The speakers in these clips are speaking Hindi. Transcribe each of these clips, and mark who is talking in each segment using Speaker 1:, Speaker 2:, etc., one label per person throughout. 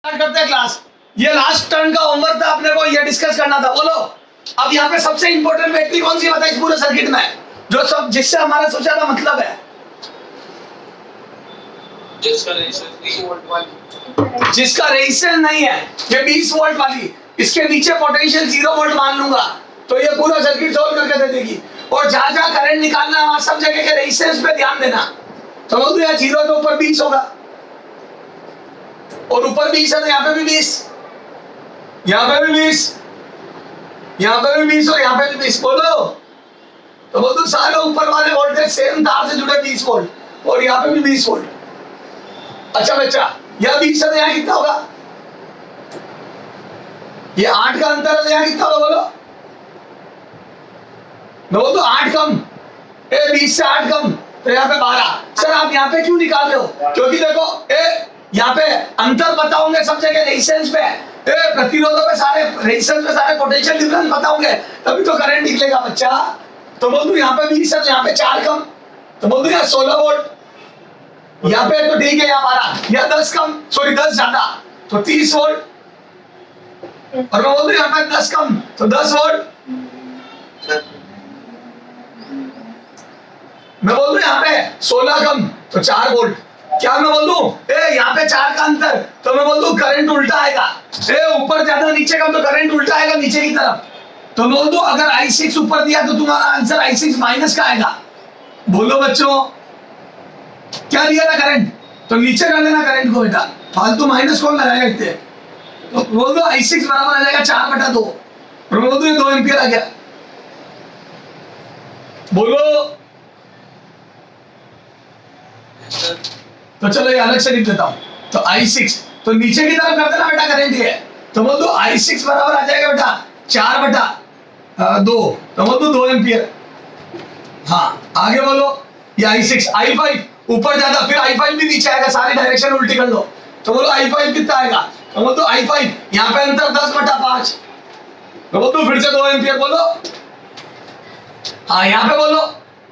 Speaker 1: स्टार्ट करते हैं क्लास। ये लास्ट टर्न का होमवर्क था, अपने को ये डिस्कस करना था। बोलो अब यहाँ पे सबसे इंपॉर्टेंट बैटरी कौन सी बताइए इस पूरे सर्किट में, जो सब जिससे हमारा सबसे ज्यादा मतलब है, जिसका रेजिस्टेंस नहीं है, ये 20 वोल्ट वाली, इसके नीचे पोटेंशियल 0 वोल्ट मान लूंगा तो ये पूरा सर्किट सोल्व करके दे देगी। और जहां जहां करंट निकालना है वहां सब जगह के रेजिस्टेंस पे ध्यान देना। तो बोल दो यार 0 तो ऊपर 20 होगा और ऊपर 20 है तो यहाँ पे भी 20, यहाँ पे भी 20, यहाँ पे भी 20 और यहाँ पे भी 20। बोलो तो बोल दो सारे ऊपर वाले वोल्टेज सेम तार से जुड़े 20 वोल्ट और यहाँ पे भी 20 वोल्ट। अच्छा बच्चा यह 20 है तो यहाँ कितना होगा, ये 8 का अंतर है तो यहाँ कितना होगा बोलो। बोल दो 8 कम, 20 से 8 कम तो यहाँ पे 12। सर आप यहाँ पे क्यों निकाल रहे हो, क्योंकि देखो यहाँ पे अंतर बताओगे सब जगह रेजिस्टेंस पे, प्रतिरोधों पे सारे रेजिस्टेंस पे सारे पोटेंशियल डिफरेंस बताओगे तभी तो करंट निकलेगा बच्चा। तो बोल दो यहाँ पे 20 है तो यहाँ पे 4 कम, तो बोल दो यहाँ 16 वोल्ट, यहाँ पे तो ठीक है यहाँ 12, यहाँ 10 कम, सॉरी 10 ज्यादा तो 30 वोल्ट, और मैं बोल दू यहाँ पे 10 कम तो 10 वोल्ट। मैं बोल दू यहाँ पे 16 कम तो 4 वोल्ट। क्या मैं बोल दूं यहाँ पे 4 का अंतर तो मैं बोल दूं करंट उल्टा आएगा, ऊपर ज्यादा नीचे कम तो करंट उल्टा आएगा नीचे की तरफ। तो बोल दो अगर I6 ऊपर दिया तो तुम्हारा आंसर I6 माइनस का आएगा। बोलो बच्चों क्या दिया था करंट, तो नीचे कर लेना करंट को बेटा, फालतू माइनस कौन लगाएगा इतने। तो बोल दो I6 बराबर आ जाएगा 4/2 और बोल दो ये 2 एम्पियर आ गया। बोलो तो चलो ये अलग से लिख देता हूं। तो I6 तो नीचे की तरफ कर देना बेटा करंट ये, तो बोल दो I6 बराबर आ जाएगा बेटा 4/2 तो बोल दो 2 एम्पियर। हाँ आगे बोलो ये I6 I5 ऊपर ज्यादा फिर I5 भी नीचे आएगा, सारी डायरेक्शन उल्टी कर लो। तो बोलो I5 कितना आएगा, तो बोल दो I5 यहाँ पे अंतर 10/5 तो बोल दो फिर से 2 एम्पियर। बोलो हाँ यहाँ पे बोलो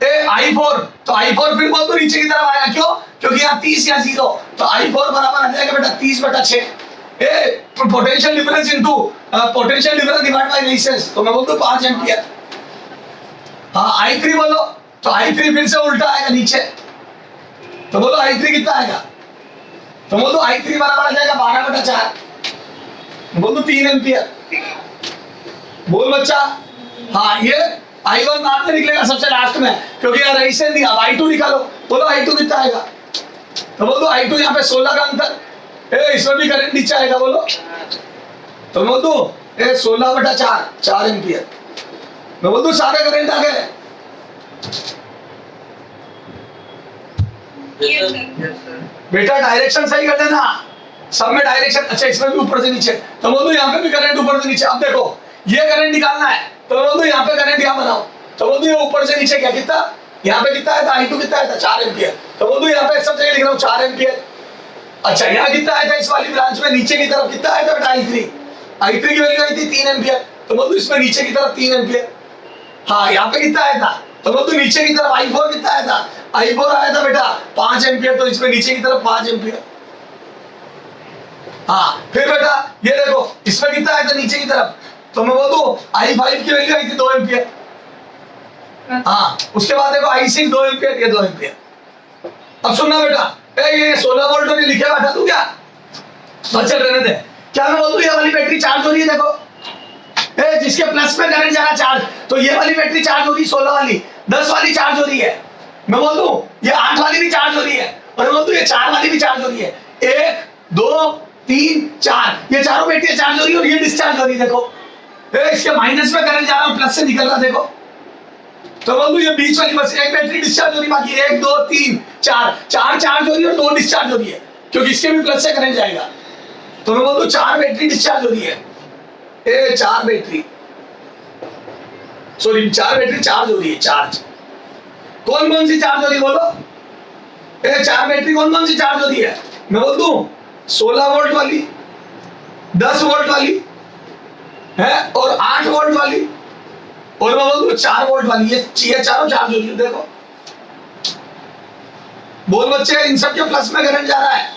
Speaker 1: I4 तो I4 फिर बोल दो नीचे की तरफ आएगा, क्यों, क्योंकि यहाँ 30 या 0 तो I4 बराबर आ जाएगा बेटा 30/6 potential difference into potential difference divide by resistance, तो मैं बोल दूं 5 एम्पियर। हाँ I3 बोलो तो I3 फिर से उल्टा आएगा नीचे, तो बोलो I3 कितना आएगा, तो बोल दो I3 बराबर आ जाएगा 12/4 बोल दो 3 एम्पियर। बोल बच्चा हाँ ये I1 बाद में निकलेगा सबसे लास्ट में क्योंकि यार रेजिस्टेंस दिया। I2 निकालो, बोलो I2 कितना आएगा, तो बोल दो I2 यहाँ पे 16 का अंतर, इसमें भी करंट नीचे आएगा। बोलो तो बोल दो 16/4 4 एम्पियर। मैं बोल दू सारे करंट आ गए। बेटा डायरेक्शन सही कर देना, सब में डायरेक्शन। अच्छा इसमें भी ऊपर से नीचे, तो बोल दो यहाँ पे भी करंट ऊपर से नीचे। अब देखो ये करंट निकालना है तो बोल दो यहाँ पे करंट यहाँ बनाओ, तो बोल दो ये ऊपर से नीचे क्या कितना, यहाँ पे कितना आया था I2 कितना आया था 4 एम्पियर, तो बोल दो यहाँ पे सब जगह लिख रहा हूँ 4 एम्पियर। अच्छा यहाँ कितना आया था इस वाली ब्रांच में, नीचे की तरफ कितना आया था बेटा I3 की वैल्यू आई थी 3 एम्पियर, तो बोल दो इसमें नीचे की तरफ 3 एम्पियर। हाँ यहाँ पे कितना आया था, तो बोल दो नीचे की तरफ I4 कितना आया था, I4 आया था बेटा 5 एम्पियर, तो इसमें नीचे की तरफ 5 एम्पियर। हाँ फिर बेटा ये देखो इसमें कितना आया था नीचे की तरफ, तो मैं बोल दूं I5 की वैल्यू आई थी 2 एम्पियर। हाँ उसके बाद देखो I6 2 एम्पियर, ये 2 एम्पियर। अब सुनना बेटा ये 16 वोल्ट और ये लिखे बैठा तू क्या, बस चल रहने दे। क्या मैं बोल दूं ये वाली बैटरी चार्ज हो रही है, देखो जिसके प्लस में करंट जा रहा चार्ज, तो ये वाली बैटरी चार्ज हो रही है 16 वाली, 10 वाली चार्ज हो रही है। मैं बोल दूं ये 8 वाली भी चार्ज हो रही है, और मैं बोल दूं ये 4 वाली भी चार्ज हो रही है। 1 2 3 4 ये चारों बैटरियां चार्ज हो रही है और ये डिस्चार्ज हो रही है। देखो इसके माइनस में करंट जा रहा है, प्लस से निकल रहा है। देखो तो बोल दूं ये बीच वाली बस एक बैटरी डिस्चार्ज हो रही है, बाकी 1 2 3 4 चार्ज हो रही है और 2 डिस्चार्ज हो रही है, क्योंकि इसके भी प्लस से करंट जाएगा। तो मैं बोल दूं 4 बैटरी डिस्चार्ज हो रही है, 4 बैटरी सॉरी 4 बैटरी चार्ज हो रही है। चार्ज कौन कौन सी चार्ज हो रही है बोलो, 4 बैटरी कौन कौन सी चार्ज हो रही है। मैं बोल दूं 16 वोल्ट वाली, 10 वोल्ट वाली है और 8 वोल्ट वाली, और मैं बोल दूं 4 वोल्ट वाली, ये चारों चार्ज हो रही है। देखो बोल बच्चे इन सब के प्लस में करंट जा रहा है।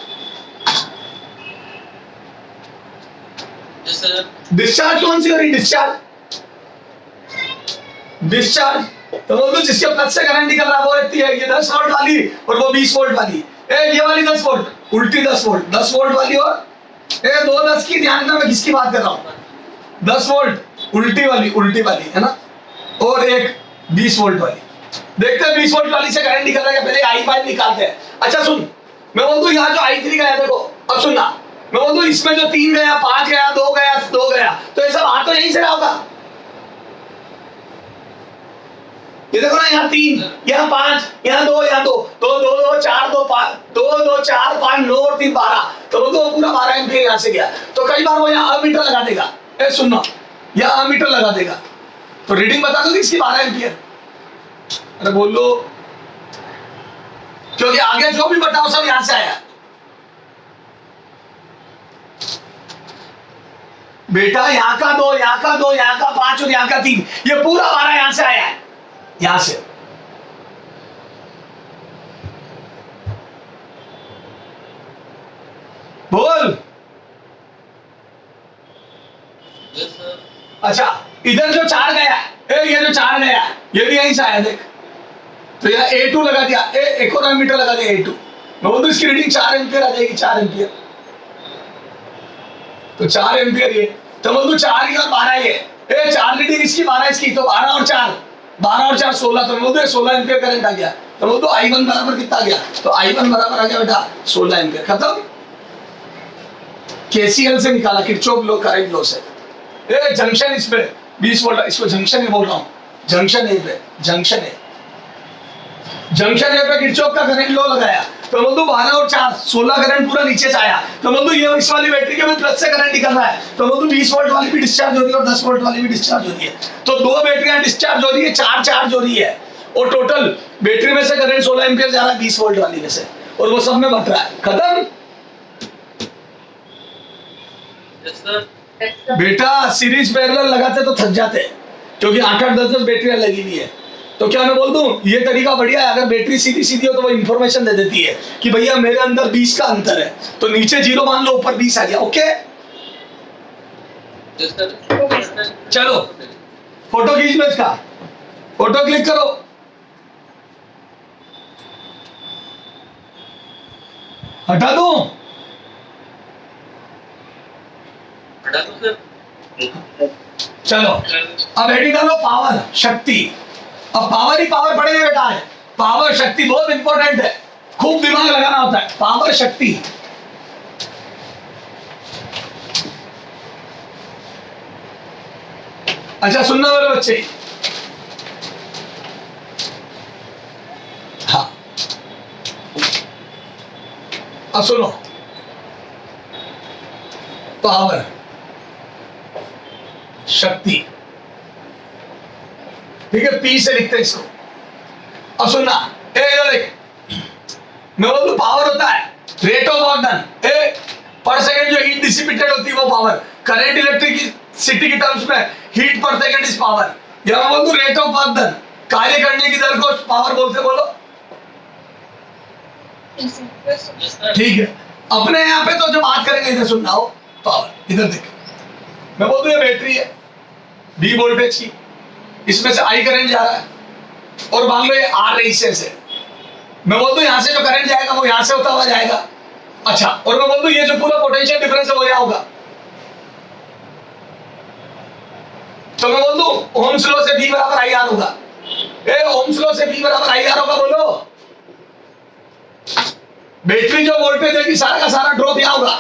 Speaker 1: डिस्चार्ज कौन सी हो रही? डिस्चार्ज डिस्चार्ज तो बोल दो जिसके प्लस से करंट निकल रहा है वो इतनी है, ये 10 वोल्ट वाली और वो 20 वोल्ट वाली। ये वाली 10 वोल्ट उल्टी 10 वोल्ट 10 वोल्ट वाली, और दो 10 की, ध्यान रखना मैं किसकी बात कर रहा हूँ। 10 वोल्ट उल्टी वाली है ना, और एक 20 वोल्ट वाली। देखते हैं 20 वोल्ट वाली से करंट निकल रहा है, पहले I5 निकालते हैं। अच्छा सुन, मैं बोल दूं यहाँ जो I3 गया देखो, अब सुनना, मैं बोल दूं इसमें जो 3 गया, 5 गया, 2 गया, तो ये सब आ तो यहीं से रहा होगा। ये देखो ना, यहाँ 3, यहाँ 5, यहाँ 2, यहाँ 2, 2, 4, 2, 5, 2, 4, 5, 9 और 3, 12, तो वो तो पूरा 12 एम्पीयर यहाँ से गया। तो कई बार वो यहाँ अमीटर लगा देगा, सुनना, यहाँ अमीटर लगा देगा, तो रीडिंग बता दो इसकी 12 एम्पीयर। अरे बोल लो, क्योंकि आगे जो भी बताओ सब यहां से आया बेटा, यहाँ का 2, यहाँ का 2, यहाँ का 5 और यहाँ का 3, ये पूरा 12 यहां से आया है, यहां से। बोल। अच्छा इधर जो 4 गया, ये जो 4 गया ये भी यहीं से आया, देख, तो यहाँ A2 लगा दिया, एक और एमीटर लगा दिया A2, मैं बोलूं इसकी रीडिंग 4 एम्पीयर आ जाएगी, 4 एम्पीयर, तो 4 एम्पीयर ये, तो बोलूं 4 ही और 12 ये, 4 रीडिंग इसकी 12 इसकी, तो 12 और 4 16, तो बोलते 16 एम्पीयर करंट आ गया। तो बोलते I1 बराबर कितना आ गया, तो I1 बराबर आ गया बेटा 16 एम्पीयर, खत्म। KCL से निकाला, किरचॉफ लॉ, करंट लॉ से। जंक्शन इस पे 20 वोल्ट, इसको जंक्शन ही बोल रहा हूँ, जंक्शन ए पे, जंक्शन ए पे किरचॉफ का करंट लॉ लगाया, तो बोल दो 12 और 4 16 करंट पूरा नीचे से आया, तो बोल दो ये इस वाली बैटरी के में प्लस से करंट निकल रहा है, तो बोल दो 20 वोल्ट वाली भी डिस्चार्ज हो रही है और 10 वोल्ट वाली भी डिस्चार्ज हो रही है, तो 2 बैटरियां डिस्चार्ज हो रही है, 4 चार्ज हो रही है, और टोटल बैटरी में से करंट 16 एम्पीयर जा रहा है 20 वोल्ट वाली में से, और वो सब में बट रहा है, खत्म। बेटा सीरीज पैरेलल लगाते तो थक जाते, क्योंकि 8-8 10-10 बैटरियां लगी हुई है, तो क्या मैं बोल दूं ये तरीका बढ़िया है। अगर बैटरी सीधी सीधी हो तो वो इंफॉर्मेशन दे देती है कि भैया मेरे अंदर 20 का अंतर है, तो नीचे 0 मान लो, ऊपर 20 आ गया, ओके। चलो फोटो खींच लो, इसका फोटो क्लिक करो, हटा दो, चलो अब हेडिंग डालो पावर, शक्ति। अब पावर ही पावर पड़ेगा बेटा, है पावर शक्ति बहुत इंपॉर्टेंट है, खूब दिमाग लगाना होता है, पावर शक्ति। अच्छा सुनना मेरे बच्चे, हाँ अब सुनो, पावर शक्ति, ठीक है, पी से लिखते हैं इसको। अब सुनना, देख, मैं बोलूं पावर होता है रेट ऑफ वर्क डन, पर सेकंड जो हीट डिसिपेटेड होती है वो पावर, करंट इलेक्ट्रिसिटी की टर्म्स में हीट पर सेकंड इज पावर, या मैं बोलूं रेट ऑफ वर्क डन, कार्य करने की दर को पावर बोलते, बोलो ठीक है। अपने यहाँ पे तो जो बात करेंगे इधर सुनना हो, पावर इधर देख, मैं बोलता हूँ ये बैटरी है B वोल्टेज की, इसमें से I करंट जा रहा है, और मान लो ये R रेजिस्टेंस है, मैं बोलता हूँ यहाँ से जो करंट जाएगा वो यहाँ से होता हुआ जाएगा। अच्छा, और मैं बोलता हूँ ये जो पूरा पोटेंशियल डिफरेंस है वो यहाँ होगा, तो मैं बोल दूं ओम्स लॉ से V बराबर IR होगा, ओम्स लॉ से V बराबर IR होगा, बोलो। बैटरी जो वोल्टेज देगी सारा का सारा ड्रॉप यहाँ होगा,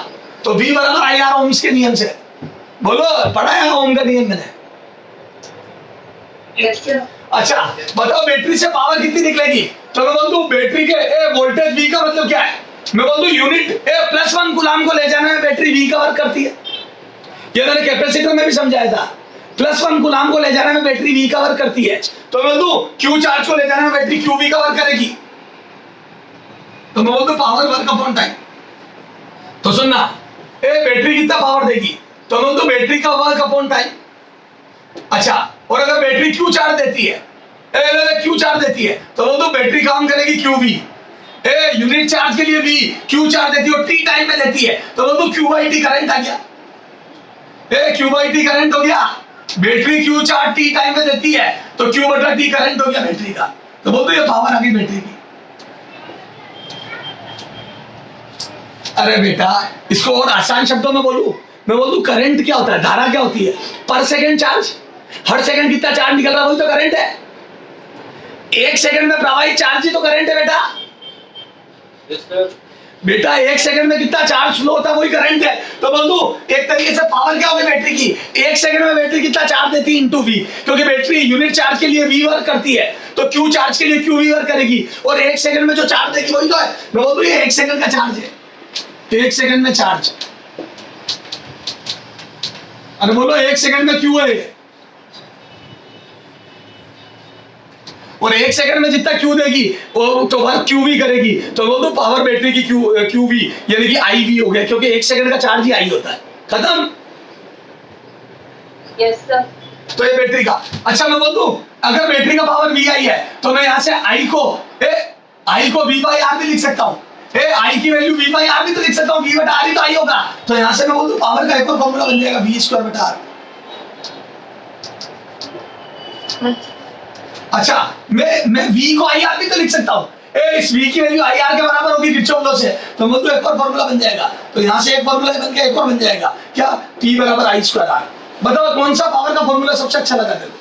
Speaker 1: तो V बराबर IR ओम्स के नियम से, बोलो पढ़ा है ओम का नियम मैंने। अच्छा बताओ बैटरी से पावर कितनी निकलेगी, तो मैं बोल दूं बैटरी के वोल्टेज V का मतलब क्या है, मैं बोल दूं यूनिट +1 कूलाम को ले जाने में बैटरी V का वर्क करती है, ये मैंने कैपेसिटर में भी समझाया था, +1 कूलाम को ले जाने में बैटरी V का वर्क करती है, तो मैं बोल दूं Q चार्ज को ले जाने में बैटरी QV का वर्क करेगी, तो मैं बोल दूं पावर वर्क अपॉन टाइम। तो सुनना, बैटरी कितना पावर देगी, तो मैं बोल दूं बैटरी का वर्क अपॉन टाइम। अच्छा, और अगर बैटरी Q चार्ज देती है, Q चार्ज देती है, तो बोल दूं बैटरी काम करेगी QV, यूनिट चार्ज के लिए V, Q चार्ज देती है और T टाइम में देती है, तो बोल दूं Q/T करंट आ गया। ए क्यू बाई टी करंट हो गया, battery Q charge T time में देती है तो क्यू बटा टी करंट हो गया बैटरी का, तो बोल दो ये पावर आ गई बैटरी की। अरे बेटा इसको और आसान शब्दों में बोलूं, मैं बोल दूं करंट क्या होता है, धारा क्या होती है, पर सेकंड चार्ज, हर सेकंड कितना चार्ज निकल रहा है वही तो करंट है। एक सेकंड में प्रवाहित चार्ज ही तो करंट है बेटा। बेटा एक सेकंड में कितना चार्ज फ्लो होता है वही करंट है। तो बोल दूं एक तरीके से पावर क्या होगी बैटरी की, एक सेकंड में बैटरी कितना चार्ज देती है इनटू वी, क्योंकि बैटरी यूनिट चार्ज के लिए वी वर्क करती है तो क्यू चार्ज के लिए क्यू वी वर्क करेगी, और एक सेकंड में जो चार्ज देगी वही तो है। मैं बोल दूं ये एक सेकंड का चार्ज है, एक सेकंड में चार्ज, अरे बोलो एक सेकंड में क्यू है, और एक सेकंड में जितना क्यू देगी वो तो वर्क क्यू वी करेगी, तो वो तो पावर बैटरी की क्यू वी यानी कि आई वी हो गया, क्योंकि एक सेकंड का चार्ज ही आई होता है। खत्म।
Speaker 2: Yes sir.
Speaker 1: तो ये बैटरी का। अच्छा मैं बोल दूं अगर बैटरी का पावर वी आई है तो मैं यहाँ से आई को वी बाई आर भी लिख सकता हूँ, आई की वैल्यू वी बाई आर भी तो लिख सकता हूँ, वी बटा आर ही तो आई होगा, तो यहाँ से मैं बोल दूं पावर का एक और फॉर्मूला बन जाएगा वी स्क्वायर बटा आर। अच्छा मैं v को आई आर भी तो लिख सकता हूँ, इस v की वैल्यू आई आर के बराबर होगी किरचॉफ लॉ से, तो मतलब एक और फॉर्मूला बन जाएगा, तो यहाँ से एक फॉर्मूला बन गया, एक और बन जाएगा क्या, P बराबर आई स्क्वायर आर। बताओ कौन सा पावर का फॉर्मूला सबसे अच्छा लगा तेरे को?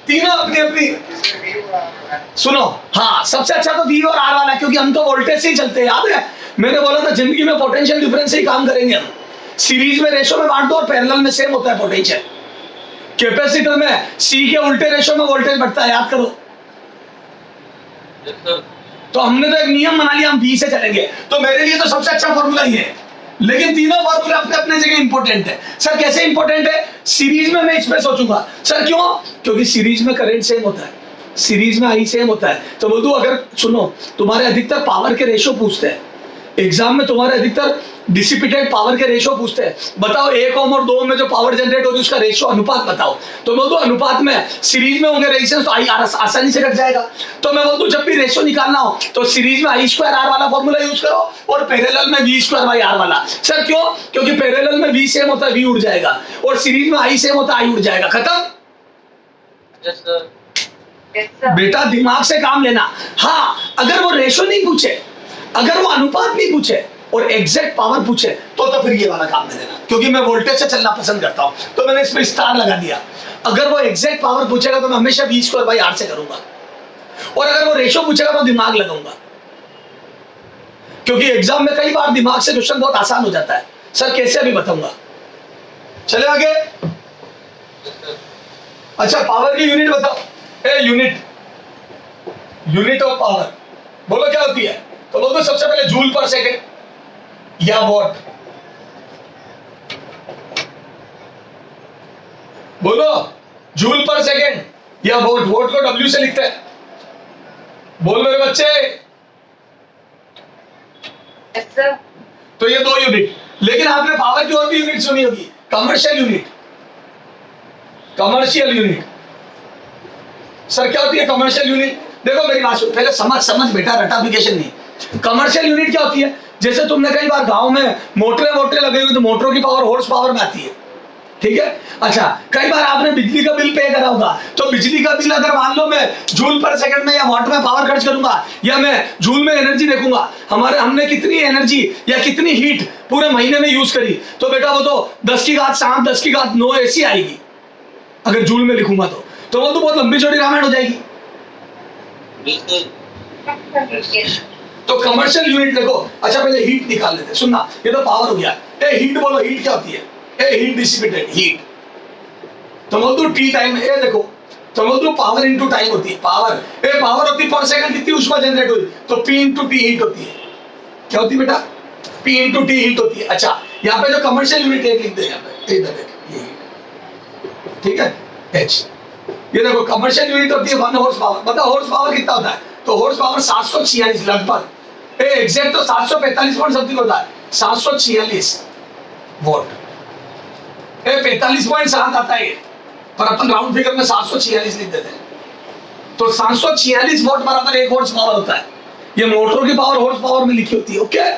Speaker 1: तीनों अपनी अपनी सुनो, हाँ सबसे अच्छा तो v और r वाला, क्योंकि हम तो वोल्टेज से ही चलते हैं। याद है मैंने बोला था जिंदगी में पोटेंशियल डिफरेंस से ही काम करेंगे हम, सीरीज में रेशो में बांट दो और पैरेलल में सेम होता है पोटेंशियल। कैपेसिटर में C के उल्टे रेशो में वोल्टेज बढ़ता है, याद करो। तो हमने तो एक नियम बना लिया हम V से चलेंगे, तो मेरे लिए तो सबसे अच्छा फॉर्मूला ये है, लेकिन तीनों फॉर्मूला अपने अपने जगह इंपॉर्टेंट है। सर कैसे इंपॉर्टेंट है? सीरीज में मैं इसमें सोचूंगा, सर क्यों? क्योंकि सीरीज में करंट सेम होता है, सीरीज में आई सेम होता है। तो बोल दूं अगर सुनो तुम्हारे अधिकतर पावर के रेशो पूछते हैं एग्जाम में, तुम्हारे अधिकतर डिसिपेटेड पावर के रेशो पूछते हैं, बताओ 1 ओम और 2 ओम में जो पावर जनरेट होती है उसका रेशो अनुपात बताओ, तो बोल दो अनुपात में सीरीज में होंगे रेजिस्टेंस तो आई आसानी से कट जाएगा। तो मैं बोल दूं जब भी रेशो निकालना हो तो सीरीज में आई स्क्वायर आर वाला फॉर्मूला यूज करो और पैरेलल में वी स्क्वायर बाई आर वाला। सर क्यों? क्योंकि पैरेलल में वी सेम होता है वी उड़ जाएगा, और सीरीज में आई सेम होता है आई उड़ जाएगा। खत्म। बेटा दिमाग से काम लेना। हाँ अगर वो रेशो नहीं पूछे, अगर वो अनुपात नहीं पूछे और एग्जैक्ट पावर पूछे तो फिर ये वाला काम दे देना, क्योंकि मैं वोल्टेज से चलना पसंद करता हूं, तो मैंने इसमें स्टार लगा दिया। अगर वो एग्जैक्ट पावर पूछेगा तो मैं हमेशा v स्क्वायर बाई आर से करूंगा, और अगर वो रेशो पूछेगा तो दिमाग लगाऊंगा, क्योंकि एग्जाम में कई बार दिमाग से क्वेश्चन बहुत आसान हो जाता है। सर कैसे अभी बताऊंगा, चले आगे। अच्छा पावर की यूनिट बताओ, यूनिट ऑफ पावर बोलो क्या होती है? तो बोलो तो सबसे पहले जूल पर सेकंड या वॉट, बोलो जूल पर सेकंड या वोट, वोट को W से लिखते हैं, बोल मेरे बच्चे। तो ये 2 यूनिट, लेकिन आपने पावर की और भी यूनिट सुनी होगी, commercial unit, commercial unit. Sir क्या होती है कमर्शियल यूनिट? देखो मेरी बात सुन, पहले समझ बेटा, रटाफिकेशन नहीं। कमर्शियल यूनिट क्या होती है? जैसे तुमने कई बार गांव में मोटरें लगे हुए तो मोटरों की पावर हॉर्स पावर में आती है, ठीक है। अच्छा कई बार आपने बिजली का बिल पे करा होगा, तो बिजली का बिल अगर मान लो मैं जूल पर सेकंड में या वाट में पावर खर्च करूंगा, या मैं जूल में एनर्जी देखूंगा हमने कितनी एनर्जी या कितनी हीट पूरे महीने में यूज करी, तो बेटा वो तो 10 की घात 7 10 की घात 9 ऐसी आएगी अगर जूल में लिखूंगा तो वो तो बहुत लंबी चौड़ी रामायण हो जाएगी। तो कमर्शियल यूनिट देखो। अच्छा पहले हीट निकाल लेते, सुनना, ये तो पावर हो गया। हीट बोलो, हीट क्या होती है? हीट डिसिपेटेड, हीट तो बोल दो टी टाइम, देखो तो बोल दो पावर इनटू टाइम होती है। पावर होती है पर सेकंड कितनी ऊष्मा जनरेट हुई, तो P इनटू टी हीट होती है। क्या होती है बेटा? P इनटू टी हीट होती है। अच्छा यहाँ पे जो कमर्शियल यूनिट एक लिख दे, यहाँ पे इधर देख, ये ठीक है H। ये देखो कमर्शियल यूनिट होती है 1 हॉर्स पावर। बताओ हॉर्स पावर कितना होता है? तो हॉर्स पावर 746 लगभग, एग्जैक्ट तो 745 पॉइंट समथिंग होता है, 746 वोट। 45.7 आता है, पर अपन राउंड फिगर में 746 लिख देते हैं। तो 746 वोट बराबर 1 हॉर्स पावर होता है। ये मोटरों की पावर हॉर्स पावर में लिखी होती है। ओके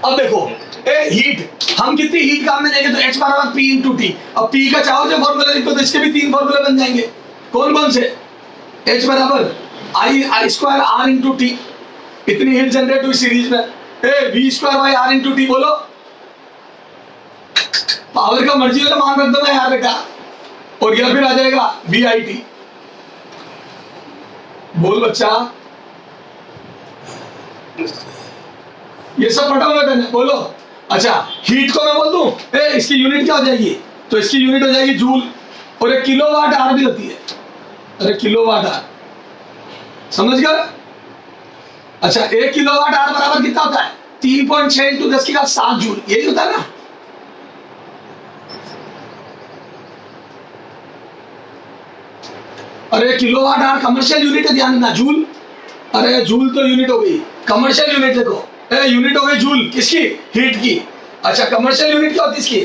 Speaker 1: अब देखो हीट, हम कितनी हीट काम में लेंगे तो H बराबर P इंटू टी। अब P का चाहो जो फॉर्मूला लिखो तो इसके भी 3 फॉर्मूले बन जाएंगे। कौन कौन से? H बराबर I square R into T, इतनी हीट जनरेट हुई सीरीज में। V square by R into T, बोलो पावर का मर्जी वाला मान रख दो ना यार बेटा, और यह फिर आ जाएगा VIT। बोल बच्चा, ये सब पढ़ा हुआ मैंने, बोलो। अच्छा हीट को मैं बोल दूं इसकी यूनिट क्या हो जाएगी, तो इसकी यूनिट हो जाएगी जूल, और एक किलोवाट आवर भी होती है। अरे किलोवाट आवर समझ गए? अच्छा 1 किलोवाट आवर बराबर कितना होता है? 3.6 इंटू 10⁷ जूल, यही होता है ना। अरे किलोवाट आवर कमर्शियल यूनिट है, ध्यान देना, जूल। अरे जूल तो यूनिट हो गई, कमर्शियल यूनिट देखो, यूनिट हो गई जूल, किसकी? हीट की। अच्छा कमर्शियल यूनिट क्या होती है इसकी,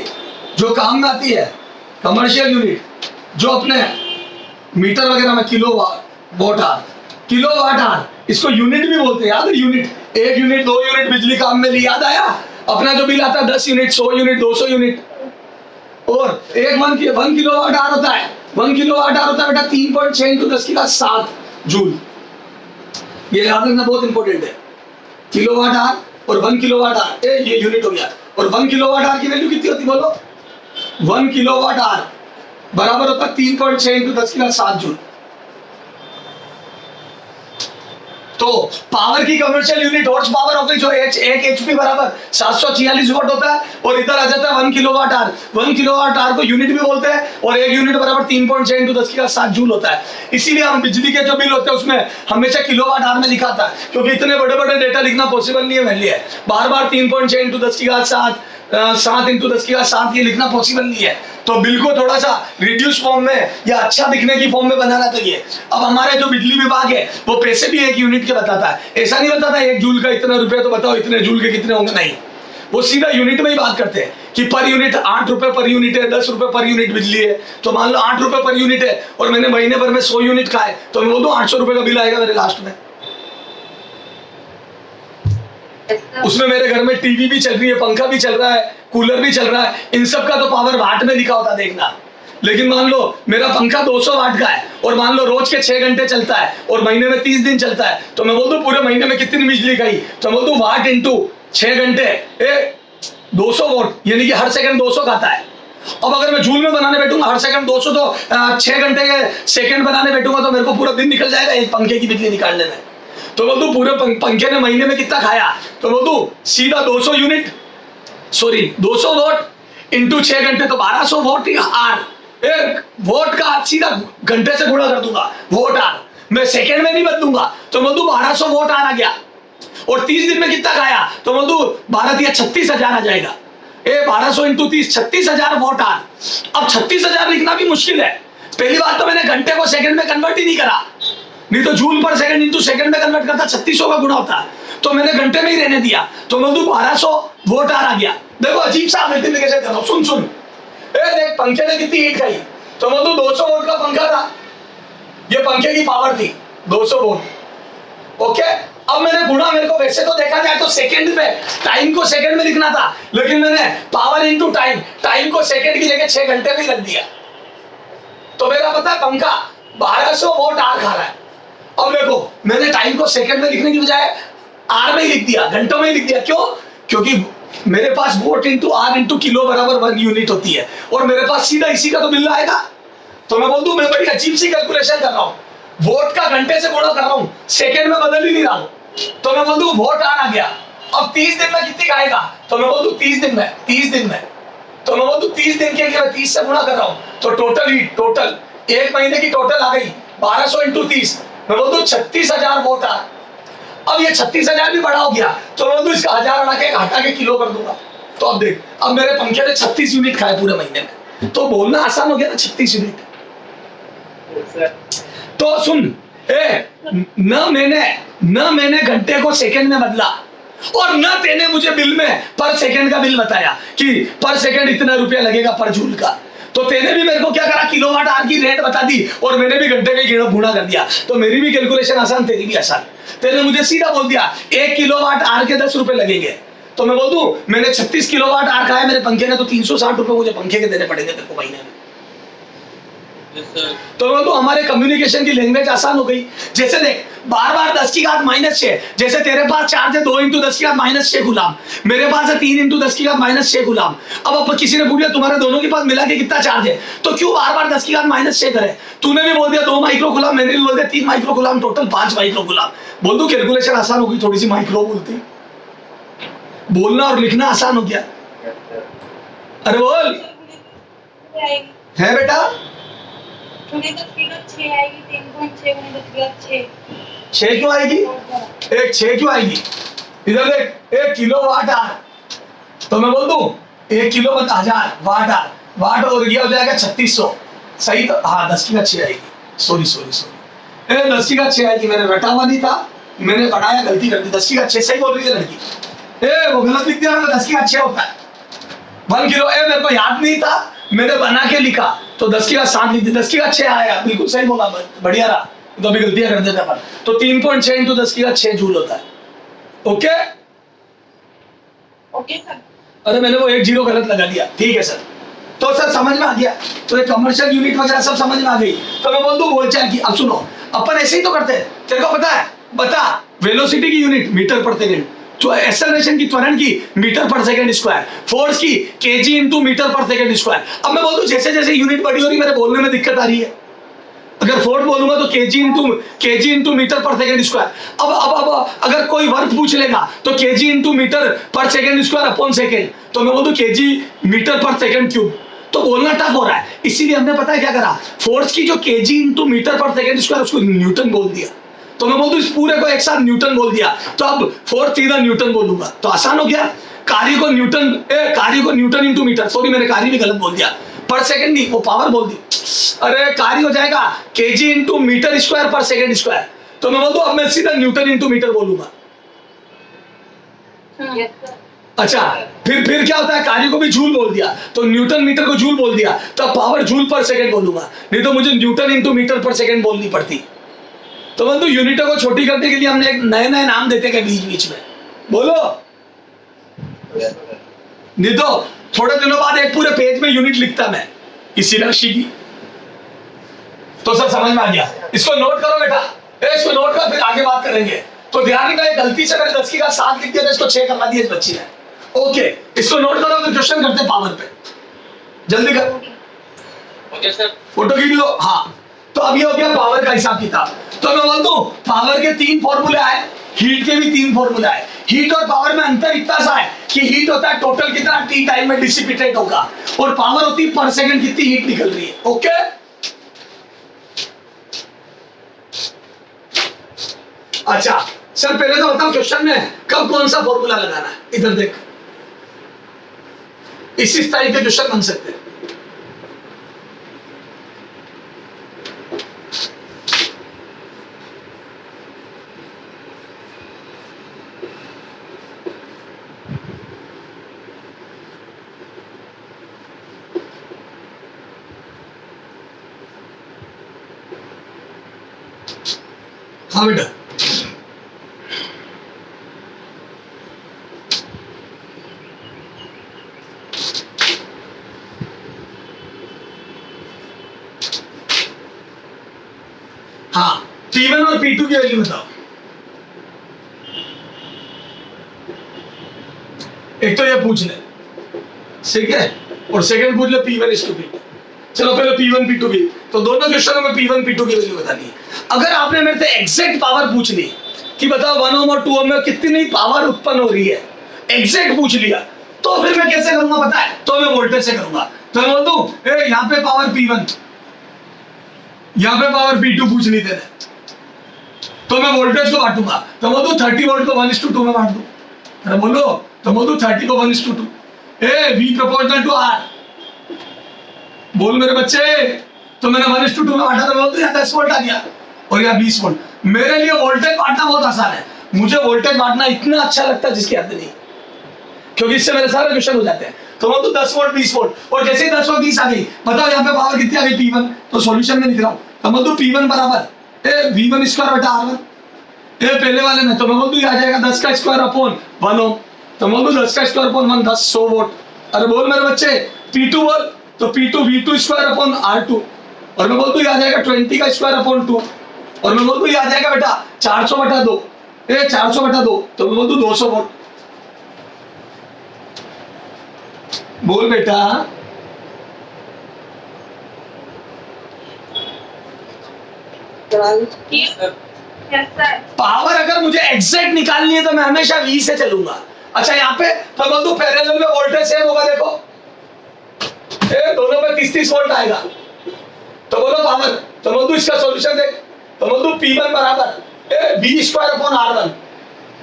Speaker 1: जो काम में आती है? कमर्शियल यूनिट जो अपने मीटर वगैरह में किलोवाट आवर, किलोवाट आवर, इसको यूनिट भी बोलते हैं, याद है? यूनिट, 1 यूनिट 2 यूनिट बिजली काम में ली, याद आया? अपना जो बिल आता है 10 यूनिट 100 यूनिट 200 यूनिट, और 1 किलोवाट आवर होता है, 1 किलोवाट आवर होता है बेटा 3.6 इंटू 10⁷ जूल। ये याद रखना बहुत इंपॉर्टेंट है, किलोवाट आवर और 1 किलोवाट आवर, ये यूनिट हो गया। और 1 किलोवाट आवर की वैल्यू कितनी होती बोलो? 1 किलोवाट आवर बराबर होता है 3.6 इंटू 10⁷ जूल। तो पावर की कमर्शियल यूनिट हॉर्स पावर हो गई, जो एक एचपी बराबर 746 वोट होता है, और इधर आ जाता है 1 किलोवाट आवर। 1 किलोवाट आवर को यूनिट भी बोलते हैं, और 1 यूनिट बराबर 3.6 इंटू 10⁷ जूल होता है। इसीलिए हम बिजली के जो बिल होते हैं उसमें हमेशा किलोवाट आवर में लिखा था, क्योंकि इतने बड़े बड़े डेटा लिखना पॉसिबल नहीं है मेरे लिए, बार बार 3.6 इंटू 10⁷ 7 इंटू 10⁷ ये लिखना पॉसिबल नहीं है। तो बिल को थोड़ा सा रिड्यूस फॉर्म में या अच्छा दिखने की फॉर्म में बनाना चाहिए। अब हमारे जो बिजली विभाग है वो पैसे भी 1 यूनिट के बताता है, ऐसा नहीं बताता 1 जूल का इतना रुपया, तो बताओ इतने जूल के कितने होंगे, नहीं, वो सीधा यूनिट में ही बात करते हैं कि पर यूनिट 8 रुपए पर यूनिट है, 10 रुपए पर यूनिट बिजली है। तो मान लो 8 रुपए पर यूनिट है और मैंने महीने भर में 100 यूनिट खाए, तो मैं बोल दूं 800 रुपए का बिल आएगा मेरे लास्ट में। उसमें मेरे घर में टीवी भी चल रही है, पंखा भी चल रहा है, कूलर भी चल रहा है, इन सब का तो पावर वाट में लिखा होता देखना। लेकिन मान लो मेरा पंखा 200 वाट का है, और मान लो रोज के 6 घंटे चलता है और महीने में 30 दिन चलता है, तो मैं बोल दूं पूरे महीने में कितनी बिजली खाई, तो मैं बोल दूं वाट इंटू 6 घंटे 200 वोट, यानी कि हर सेकंड 200 खाता है। अब अगर मैं जूल में बनाने बैठूंगा हर सेकंड 200, तो 6 घंटे के सेकंड बनाने बैठूंगा तो मेरे को पूरा दिन निकल जाएगा एक पंखे की बिजली निकालने में। तो बोल दूं पूरे पंखे ने महीने में कितना खाया, तो बोल दूं सीधा 200 यूनिट, सॉरी 200 वोट इंटू 6 घंटे, तो 1200 वोट आर, एक वोट का सीधा घंटे से गुणा कर दूंगा, वोट आर, मैं सेकंड में नहीं बदलूंगा, तो बोल दूं 1200 वोट आर आ गया। और 30 दिन में कितना खाया, तो बोल दूं 12 36,000 आ जाएगा। 1200 इंटू 30 36,000 वोट आर। अब 36,000 लिखना भी मुश्किल है। पहली बात तो मैंने घंटे को सेकंड में कन्वर्ट ही नहीं करा, नहीं तो जूल पर सेकंड इंटू सेकंड में कन्वर्ट करता 3600 का गुणा होता, तो मैंने घंटे में ही रहने दिया, तो मैं 1200 वोट आर आ गया। देखो अजीब सा मल्टीप्लिकेशन कर रहा हूं, सुन देख पंखे ने कितनी हीट खाई, तो मैं 200 वोट का पंखा था, ये पंखे की पावर थी 200 वोट। ओके, अब मैंने गुणा, मेरे को वैसे तो देखा जाए तो सेकंड में, टाइम को सेकंड में लिखना था, लेकिन मैंने पावर इंटू टाइम, टाइम को सेकंड की जगह 6 घंटे में रख दिया, तो मेरा पता है पंखा 1200 वोट आर खा रहा है। अब देखो मैंने टाइम को सेकंड में लिखने की बजाय आर में ही लिख दिया, घंटों में ही लिख दिया। क्यों? क्योंकि मेरे पास watt into hour into kilo बराबर 1 यूनिट होती है, और मेरे पास सीधा इसी का तो बिल आएगा। तो मैं बोल दूं मैं बड़ी अजीब सी कैलकुलेशन कर रहा हूं, वोट का घंटे से गुणा कर रहा हूं, सेकंड में बदल ही नहीं रहा हूं, तो मैं बोल दूं वोट आर आ गया। अब 30 दिन में कितनी खाएगा, तो मैं बोल दूं 30 दिन में, 30 दिन में, तो मैं बोल दूं 30 दिन के लिए मैं 30 से गुणा कर रहा हूं, तो टोटल ही टोटल एक महीने की टोटल आ गई 1200 इंटू 30, मैं बोल दूं 36,000 वोट आर। अब ये 36,000 भी बड़ा हो गया, तो मैं बोल दूं इसका 1000 हटा के किलो कर दूंगा। तो अब देख, अब मेरे पंखे ने 36 यूनिट खाए पूरे महीने में, तो बोलना आसान हो गया ना 36 यूनिट। तो सुन, न मैंने घंटे को सेकंड में बदला, और न तेने मुझे बिल में पर सेकंड का बिल बताया कि पर सेकंड इतना रुपया लगेगा पर जूल का, तो तेने भी मेरे को क्या करा, किलोवाट आर की रेट बता दी, और मैंने भी घंटे का गुणा कर दिया। तो मेरी भी कैलकुलेशन आसान, तेरी भी आसान। तेने मुझे सीधा बोल दिया 1 किलोवाट आर के 10 रुपए लगेंगे, तो मैं बोल दूं मैंने 36 किलोवाट आर कहा है मेरे पंखे ने, तो 360 रुपए मुझे पंखे के देने पड़ेंगे तेरे को महीने में। तो मैं बोलूं हमारे कम्युनिकेशन की लैंग्वेज आसान हो गई। जैसे देख बार बार 10 की घात -6, जैसे तेरे पास चार्ज है 2 × 10 की घात -6 गुलाम, मेरे पास है 3 × 10 की घात -6 गुलाम। अब किसी ने पूछ लिया तुम्हारे दोनों के पास मिला के कितना चार्ज है, तो क्यों बार बार 10 की घात -6 करे? तूने भी बोल दिया 2 माइक्रो गुलाम, मैंने भी बोल दिया 3 माइक्रो गुलाम, टोटल 5 माइक्रो गुलाम। बोल दो कैलकुलेशन आसान हो गई, थोड़ी सी माइक्रो बोलती, बोलना और लिखना आसान हो गया। अरे बोल है बेटा, 6 क्यों आएगी? 6 क्यों आएगी? इधर देख 1 किलोवाट आर, तो मैं बोल दूं 1 किलो बता 1000 वाट आर, वाट और ये हो जाएगा 3600 सही। तो हाँ 10 की घात 6 आएगी, सॉरी 10 की घात 6 आएगी, मैंने रटा हुआ नहीं था, मैंने बनाया गलती कर दी। 10 की घात 6 सही बोल रही है लड़की, वो गलत लिख दिया, 10 की घात 6 होता है 1 किलो। मेरे को याद नहीं था, मैंने बना के लिखा तो 10 की घात 7 लिख दी, 10 की घात 6 आया, बिल्कुल सही बोला, बढ़िया रहा। तो अभी गलतियां कर देते अपन। तो 3.6 × 10 की घात 6 जूल होता है। Okay
Speaker 2: okay sir.
Speaker 1: अरे मैंने वो 1 0 गलत लगा दिया, ठीक है सर। तो सर समझ में आ गया, तो ये कमर्शियल यूनिट वगैरह सब समझ में आ गई। तो मैं बोल दूं बोलचाल की। अब सुनो अपन ऐसे ही तो करते हैं, तेरे को पता है, बता वेलोसिटी की यूनिट मीटर पर सेकेंड, तो एक्सेलरेशन की त्वरण की मीटर पर सेकंड स्क्वायर, फोर्स की केजी इंटू मीटर पर सेकंड स्क्वायर। अब मैं बोल दूं जैसे जैसे यूनिट बड़ी हो रही मेरे बोलने में दिक्कत आ रही है। अगर फोर्स बोलूंगा तो केजी इंटू मीटर पर सेकंड स्क्वायर। अब अगर कोई वर्क पूछ लेगा तो केजी इंटू मीटर पर सेकंड स्क्वायर अपॉन सेकंड, तो मैं बोल दूं केजी मीटर पर सेकंड क्यूब। तो बोलना टफ हो रहा है, इसीलिए हमने पता है क्या करा, फोर्स की जो केजी इंटू मीटर पर सेकंड स्क्वायर उसको न्यूटन बोल दिया। तो मैं बोल दूं इस पूरे को एक साथ न्यूटन बोल दिया, तो अब फोर्स सीधा न्यूटन बोलूंगा, तो आसान हो गया। कार्य को न्यूटन इंटू मीटर, सॉरी मैंने कार्य भी गलत बोल दिया, पर सेकंड नहीं, वो पावर बोल दी। अरे कार्य हो जाएगा केजी इंटू मीटर स्क्वायर पर सेकंड स्क्वायर, तो मैं बोल दूं अब मैं सीधा न्यूटन इंटू मीटर बोलूंगा। अच्छा फिर क्या होता है, कार्य को भी जूल बोल दिया, तो न्यूटन मीटर को जूल बोल दिया, तो पावर जूल पर सेकंड बोलूंगा, नहीं तो मुझे न्यूटन इंटू मीटर पर सेकंड बोलनी पड़ती। तो मैं तो यूनिटों को छोटी करने के लिए हमने एक नए नए नाम देते हैं बीच में, बोलो नहीं तो थोड़े दिनों बाद एक पूरे पेज में यूनिट लिखता मैं किसी राशि की। तो सब समझ में आ गया, इसको नोट करो बेटा, इसको नोट कर फिर आगे बात करेंगे। तो ध्यान रखना गलती से मैंने 10 की घात 7 लिख दिया था, इसको 6 करवा दिया इस बच्ची ने। ओके इसको नोट करो, फिर क्वेश्चन करते हैं पावर पे, जल्दी कर।
Speaker 2: Okay sir.
Speaker 1: फोटो खींच लो। हाँ तो अब ये हो गया पावर का हिसाब किताब। तो मैं बोल दूं पावर के 3 फॉर्मूले आए, हीट के भी 3 फॉर्मूले आए। हीट और पावर में अंतर इतना सा है कि हीट होता है टोटल कितना टी टाइम में डिसिपेटेड होगा, और पावर होती है पर सेकंड कितनी हीट निकल रही है। ओके अच्छा सर पहले तो बताओ क्वेश्चन में कब कौन सा फॉर्मूला लगाना है, इधर देख, इस टाइप के क्वेश्चन बन सकते हैं। हाँ बेटा हाँ P1 और P2 की वैल्यू बताओ। एक तो ये पूछ ले, ठीक है, और सेकंड पूछ ले P1:P2। चलो पहले P1 P2 की, तो दोनों क्वेश्चनों में P1 P2 की वैल्यू बतानी है। अगर आपने मेरे से एग्जैक्ट पावर पूछ ली कि बताओ 1 ओम और 2 ओम में कितनी पावर उत्पन्न हो रही है, एग्जैक्ट पूछ लिया, तो फिर मैं कैसे करूंगा पता है, तो मैं वोल्टेज से करूंगा। तो मैं बोल दूं यहाँ पे पावर P1, यहाँ पे पावर P2 पूछ ली तेरे, तो मैं वोल्टेज को बांटूंगा, तो बोल दूं 30 वोल्ट को 1:2 में बांट दूं। अरे बोलो, तो बोल दूं 30 को 1:2, V प्रोपोर्शनल टू R। बोल मेरे बच्चे, तो मैंने 1:2 में बांटा, तो बोल दूं यहाँ 10 वोल्ट आ गया और यहाँ 20 वोल्ट। मेरे लिए वोल्टेज बांटना बहुत आसान है, मुझे वोल्टेज बांटना इतना अच्छा लगता है जिसकी हद नहीं, क्योंकि इससे मेरे सारे क्वेश्चन हो जाते हैं। तो बोल दूं 10 वोल्ट 20 वोल्ट, और जैसे ही 10 और 20 आ गई, बताओ यहाँ पे पावर कितनी आ गई P1, तो सॉल्यूशन में लिख रहा हूँ, तो बोल दूं P1 बराबर V1² बटा R1, पहले वाले में, तो मैं बोल दूं आ जाएगा 10 का स्क्वायर अपॉन 1 ओम, तो मैं बोल 10 का स्क्वायर अपॉन 1 10 100 वोल्ट। अरे बोल मेरे बच्चे P2 बोल, तो P2 V2 square upon R2, और मैं बोल दूं ये आ जाएगा 20 का स्क्वायर अपॉन 2, और मैं बोल दूं ये आ जाएगा बेटा 400 बटा 2, 400 बटा 2, तो मैं बोल दूं 200 वोल्ट। बोल बेटा पावर अगर मुझे एग्जैक्ट निकालनी है तो मैं हमेशा V से चलूंगा। अच्छा यहाँ पे तो बोल दूं पैरेलल में वोल्टेज सेम होगा, देखो दोनों पे 30-30 वोल्ट आएगा। तो बोलो पावर, तो बोल दूं इसका सॉल्यूशन देख, तो बोल दूं P1 बराबर V स्क्वायर अपॉन R1,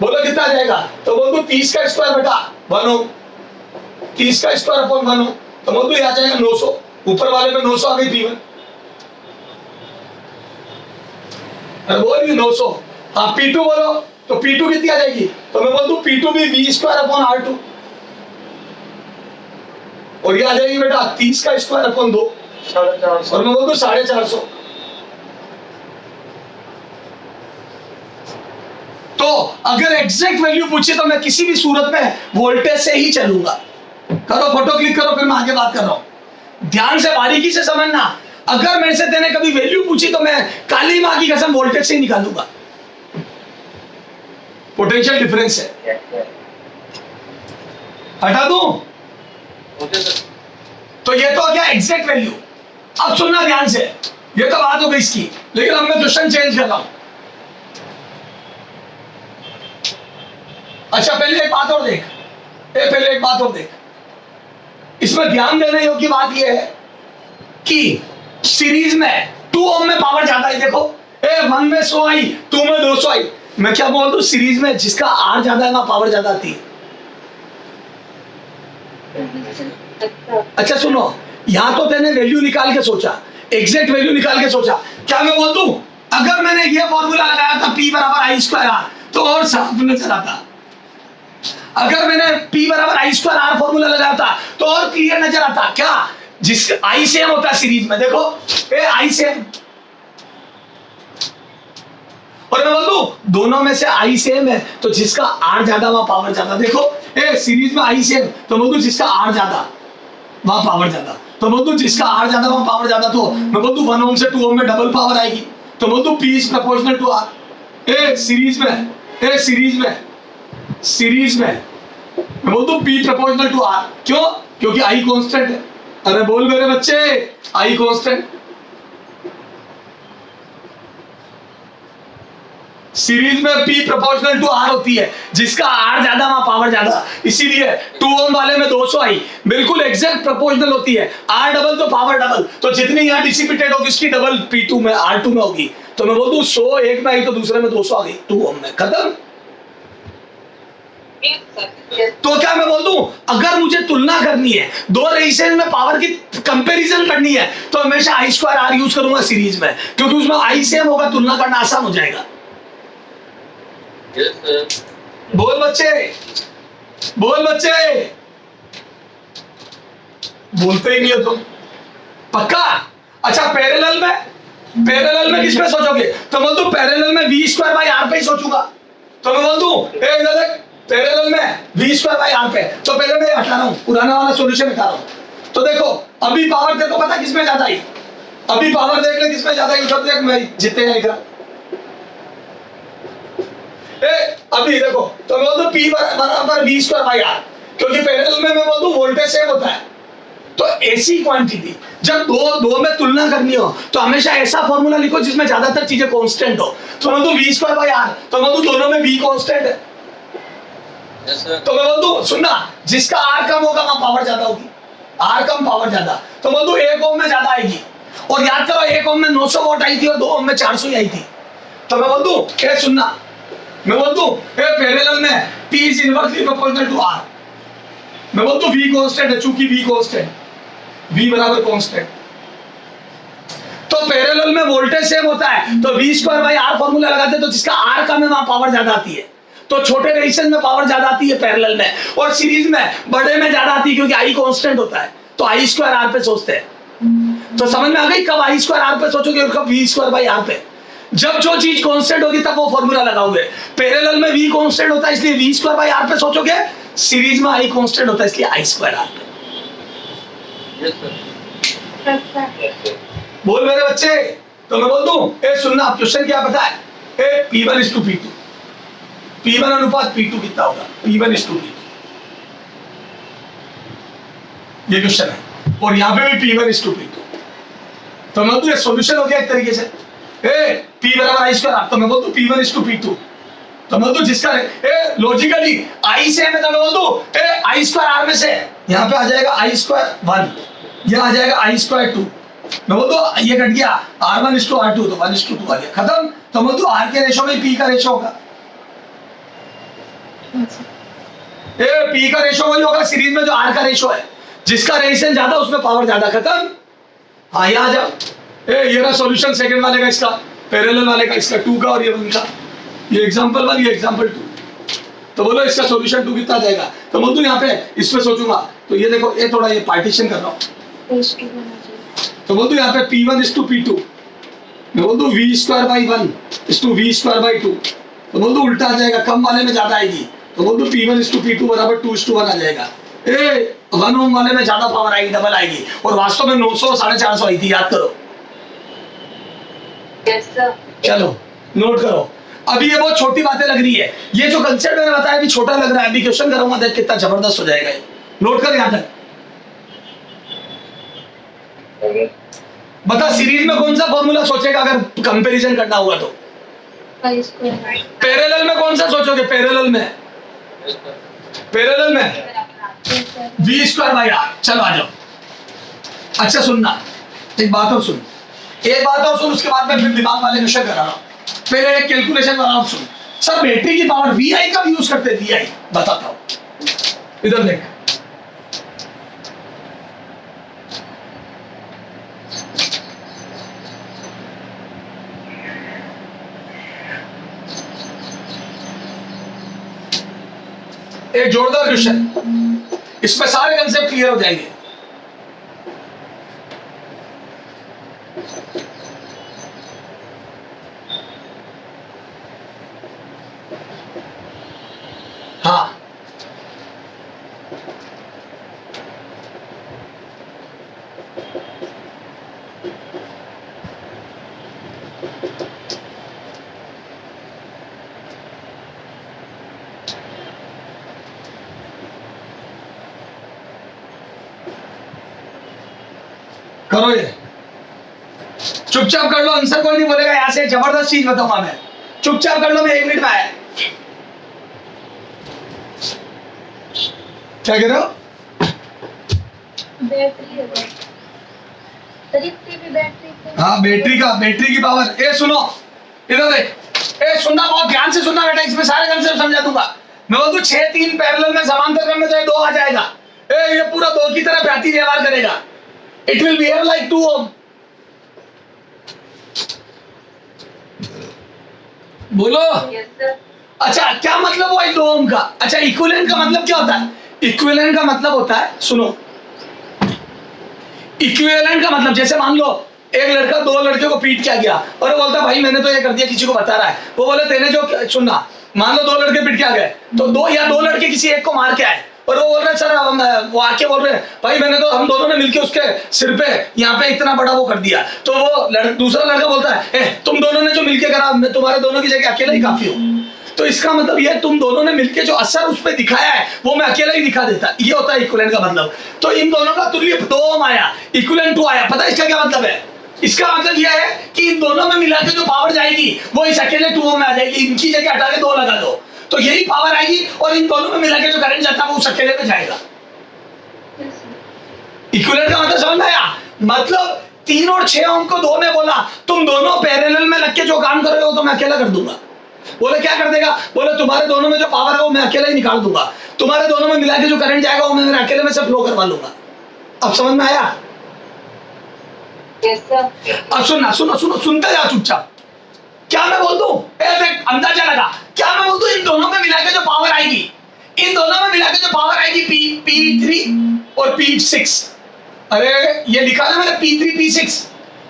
Speaker 1: बोलो कितना आ जाएगा, तो बोल दूं 30 का स्क्वायर बेटा 1 ओम, 30 का स्क्वायर अपॉन 1 ओम, तो बोल दूं ये आ जाएगा 900, ऊपर वाले में 900 आ गई P1, बोल 900। हाँ P2 बोलो, तो P2 कितनी आ जाएगी, तो मैं बोल दूं P2 भी V स्क्वायर अपॉन R2, और ये आ जाएगी बेटा 30 का स्क्वायर अपॉन 2, और मैं बोल दूं 450। तो अगर एग्जैक्ट वैल्यू पूछे तो मैं किसी भी सूरत में वोल्टेज से ही चलूंगा। करो फोटो क्लिक करो, फिर मैं आगे बात कर रहा हूं, ध्यान से बारीकी से समझना। अगर मेरे से तेने कभी वैल्यू पूछी तो मैं काली मां की कसम वोल्टेज से ही निकालूंगा, पोटेंशियल डिफरेंस है। हटा दूं?
Speaker 2: Okay sir.
Speaker 1: तो ये तो क्या एग्जैक्ट वैल्यू। अब सुनना ध्यान से, ये तो बात हो गई इसकी, लेकिन अब मैं क्वेश्चन चेंज कर रहा हूं। अच्छा पहले एक बात और देख, पहले एक बात और देख, इसमें ध्यान देने योग्य बात यह है कि सीरीज में 2 ओम में पावर ज्यादा है। देखो 1 में 100 आई, 2 में 200 आई। मैं क्या बोल दूं, सीरीज में जिसका आर ज्यादा है वहां पावर ज्यादा आती है। अच्छा सुनो, यहां तो तेने वैल्यू निकाल के सोचा, एग्जैक्ट वैल्यू निकाल के सोचा। क्या मैं बोल दूं, अगर मैंने ये फॉर्मूला लगाया था P बराबर आई स्क्वायर आर, तो और साफ नजर आता। अगर मैंने P बराबर आई स्क्वायर आर फॉर्मूला लगाया था तो और क्लियर नजर आता। क्या, जिस आई सेम होता है सीरीज में, देखो आई सेम, और मैं बोल दूं दोनों में से आई सेम है तो जिसका आर ज्यादा वहां पावर ज्यादा। देखो सीरीज में आई सेम, तो बोल दूं जिसका आर ज्यादा वहां पावर ज्यादा, तो बोल दूं जिसका आर ज्यादा वहां पावर ज्यादा। तो मैं बोल दूं 1 ओम से 2 ओम में डबल पावर आएगी, तो बोल दूं P is proportional to R. Series में मैं बोल दूं P प्रोपोर्शनल टू आर। क्यों? क्योंकि आई कांस्टेंट है। अरे बोल मेरे बच्चे, आई कांस्टेंट। सीरीज में P प्रोपोर्शनल टू R होती है, जिसका R ज्यादा वहां पावर ज्यादा, इसीलिए 2 ओम वाले में 200 आई, बिल्कुल एग्जैक्ट प्रोपोर्शनल होती है। R डबल तो पावर डबल, तो जितनी यहाँ डिसिपेटेड होगी उसकी डबल P2 में R2 में होगी। तो मैं बोल दूं 100 एक में आई तो दूसरे में 200 आ गई 2 ओम में, खत्म। तो क्या मैं बोल दूं, अगर मुझे तुलना करनी है, दो रेजिस्टेंस में पावर की कंपैरिजन करनी है, तो हमेशा आई स्क्वायर आर यूज करूंगा सीरीज में, क्योंकि उसमें आई सेम होगा, तुलना करना आसान हो जाएगा।
Speaker 2: Yes sir.
Speaker 1: बोल बच्चे, बोल बच्चे, बोलते ही नहीं हो तुम, पक्का? अच्छा पैरेलल में किस पे सोचोगे? तो बोल दूं पैरेलल में V स्क्वायर बाई आर पे ही सोचूंगा। तो मैं बोल दूं पैरेलल में V स्क्वायर बाई आर पे, तो पहले मैं हटा रहा हूं, पुराना वाला सॉल्यूशन हटा रहा हूं। तो देखो अभी पावर देखो, पता किसमें ज्यादा आई, अभी पावर देख ले किसमें ज्यादा आई, उधर देख, मैं जितने लिख रहा अभी देखो। तो मैं बोल दूं P बराबर V स्क्वायर बाई आर, क्योंकि पैरेलल में मैं बोल दूं वोल्टेज सेम होता है। तो ऐसी क्वांटिटी जब दो में तुलना करनी हो तो हमेशा ऐसा फॉर्मूला लिखो जिसमें ज्यादातर चीजें कांस्टेंट हो। तो मैं बोल दूं V स्क्वायर बाई आर, तो मैं बोल दूं दोनों में V कांस्टेंट है। तो मैं बोल दूं सुनना, जिसका R कम होगा वहां पावर ज्यादा होगी, R कम पावर ज्यादा। तो बोल दूं 1 ओम में ज्यादा आएगी, और याद करो 1 ओम में 900 वोल्ट आई थी और 2 ओम में 400 ही आई थी। तो मैं बोल दूं सुनना, मैं बोल दूं पैरेलल में P is inversely proportional to R, मैं बोल दूं V कांस्टेंट है, चूंकि V कांस्टेंट, V बराबर कांस्टेंट। तो पैरेलल में वोल्टेज सेम होता है, तो V square by R formula लगाते, तो जिसका R कम है वहां पावर ज्यादा आती है। तो छोटे रेजिस्टेंस में पावर ज्यादा आती है पैरेलल में, और सीरीज में बड़े में ज्यादा आती है, क्योंकि I कांस्टेंट होता है। तो आई स्क्वायर आर पे सोचते हैं। तो समझ में आ गई, कब आई स्क्वायर आर पे सोचोगे और कब V स्क्वायर बाई आर पे। जब जो चीज कांस्टेंट होगी तब वो फॉर्मूला लगाओगे। पैरेलल में V कांस्टेंट होता है, इसलिए V स्क्वायर बाई आर पे सोचोगे, सीरीज में आई कांस्टेंट होता है, इसलिए आई स्क्वायर आर।
Speaker 2: Yes sir.
Speaker 1: बोल मेरे बच्चे, तो मैं बोल दूं, ए सुनना, क्वेश्चन क्या पता है, ए P1 is to P2, P1 अनुपात P2 कितना होगा, P1 is to P2, ये क्वेश्चन है, और यहाँ पे भी P1 is to P2। तो मैं बोलूं ये सॉल्यूशन हो गया एक तरीके से, ए P बराबर आई स्क्वायर, तो मैं बोल दूं P1 is to P2, तो मैं बोल दूं जिसका ए लॉजिकली आई से मैं तो मैं बोल दूं ए आई स्क्वायर आर में से, यहाँ पे आ जाएगा आई स्क्वायर 1, यहाँ आ जाएगा आई स्क्वायर 2, मैं बोल दो ये कट गया, R1 is to R2, तो 1 is to 2 आ गया, खत्म। तो मैं बोल दो R के रेशो में P का रेशो होगा, ए P का रेशो वही होगा सीरीज में जो R का रेशो है, जिसका रेशियो ज्यादा उसमें पावर ज्यादा, खत्म। हाँ यहाँ आ जाओ, ए ये रहा सॉल्यूशन सेकंड वाले का, इसका पैरेलल वाले का, इसका 2 का और ये 1 का, ये एग्जांपल 1 ये एग्जांपल 2, तो बोलो इसका सॉल्यूशन 2 कितना जाएगा, तो बोल दूं यहाँ पे इसमें सोचूंगा, तो ये देखो ये थोड़ा ये पार्टीशन कर रहा हूँ, तो बोल दो यहाँ पे P1 is to P2, मैं बोल दूं V square by 1 is to V square by 2, तो बोल दो उल्टा आ जाएगा, कम वाले में ज्यादा आएगी, तो बोल दो P1 is to P2 बराबर 2 is to 1 आ जाएगा। ए 1 ओम वाले में ज्यादा पावर आएगी, डबल आएगी, और वास्तव में 900 450 आई थी, याद करो।
Speaker 3: Yes sir.
Speaker 1: चलो नोट करो, अभी ये बहुत छोटी बातें लग रही है, ये जो कंसेप्ट मैंने बताया अभी छोटा लग रहा है, अभी क्वेश्चन करूंगा, देख कितना जबरदस्त हो जाएगा ये, नोट कर यहाँ तक। बता सीरीज में कौन सा फॉर्मूला सोचेगा अगर कंपैरिजन करना हुआ तो,
Speaker 3: आई स्क्वायर।
Speaker 1: पैरेलल में कौन सा सोचोगे, पैरेलल में V स्क्वायर बाई R। चलो आ जाओ, अच्छा सुनना, एक बात और सुन, एक बात और सुन, उसके बाद मैं फिर दिमाग वाले क्वेश्चन कर रहा हूँ, पहले एक कैलकुलेशन वाला और सुन। सर बैटरी की पावर VI का यूज करते हैं, VI बताता हूँ, इधर देख, एक जोरदार क्वेश्चन, इसमें सारे कंसेप्ट क्लियर हो जाएंगे। हाँ करो ये, चुपचाप कर लो, आंसर कोई नहीं बोलेगा, यहां से जबरदस्त चीज बताऊंगा मैं, चुपचाप कर लो, मैं 1 मिनट में आया। क्या कह रहे हो?
Speaker 3: बैटरी है, बैटरी।
Speaker 1: हाँ बैटरी की पावर, ए सुनो इधर देख, ए सुनना, बहुत ध्यान से सुनना बेटा, इसमें सारे कंसेप्ट समझा दूंगा। मैं बोलूं 6 3 पैरेलल में समांतर क्रम में तो ये 2 आ जाएगा, ए ये पूरा 2 की तरह व्यापी व्यवहार करेगा, इट विल बिहेव लाइक 2 ओम। बोलो
Speaker 3: यस सर।
Speaker 1: अच्छा क्या मतलब हुआ 2 ओम का? अच्छा इक्विवेलेंट का मतलब क्या होता है? इक्विवेलेंट का मतलब होता है, सुनो, इक्विवेलेंट का मतलब जैसे मान लो एक लड़का 2 लड़के को पीट क्या गया और वो बोलता भाई मैंने तो ये कर दिया, किसी को बता रहा है, वो बोले तेने जो, सुनना, मान लो 2 लड़के पीट क्या गए, तो 2 लड़के किसी एक को मार के आए और वो बोल रहे सर, वो आके बोल रहे भाई मैंने तो, हम दोनों ने मिलके उसके सिर पे यहाँ पे इतना बड़ा वो कर दिया, तो वो दूसरा लड़का बोलता है तुम दोनों ने जो मिलके करा, मैं तुम्हारे दोनों की जगह अकेला ही काफी हूँ। तो इसका मतलब ये तुम दोनों ने मिलके जो असर उस पर दिखाया है वो मैं अकेला ही दिखा देता, ये होता है इक्विवेलेंट का मतलब। तो इन दोनों का तुल्य 2 ओम आया, इक्विवेलेंट 2 आया, पता है इसका क्या मतलब है? इसका मतलब यह है कि इन दोनों में मिला के जो पावर जाएगी वो इस अकेले 2 ओम में आ जाएगी, इनकी जगह हटा के 2 लगा दो तो यही पावर आएगी, और इन दोनों में मिला के जो करंट जाता है वो उस अकेले में जाएगा। इक्विवेलेंट का मतलब समझ में आया? मतलब 3 और 6 ओम को 2 में बोला, तुम दोनों पैरेलल में लग के जो काम कर रहे हो तो मैं अकेला कर दूंगा। बोले क्या कर देगा? बोले तुम्हारे दोनों में जो पावर है वो मैं अकेला ही निकाल दूंगा, तुम्हारे दोनों में मिला के जो करंट जाएगा वो मैं मेरे अकेले में से फ्लो करवा लूंगा। अब समझ में आया?
Speaker 3: Yes sir.
Speaker 1: अब सुनना, सुनो सुनो, सुनते जा चुपचाप। क्या मैं बोल दूं? देख अंदाजा लगा, क्या मैं बोल दूं? इन दोनों में मिला के जो पावर आएगी, इन दोनों में मिला के जो पावर आएगी P3 और P6, अरे ये लिखा ना मैंने P3 P6,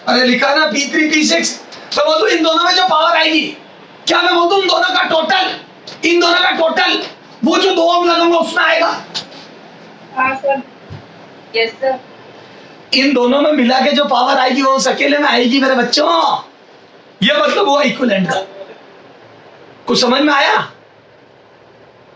Speaker 1: अरे लिखा ना P3 P6, तो बोल दूं इन दोनों में जो पावर आएगी, क्या मैं बोल दूं इन दोनों का टोटल वो जो 2 ओम लगाऊंगा उसमें आएगा।
Speaker 3: हाँ सर। Yes sir.
Speaker 1: इन दोनों में मिला के जो पावर आएगी वो उस अकेले में आएगी मेरे बच्चों। ये मतलब हुआ इक्विवेलेंट का। कुछ समझ में आया?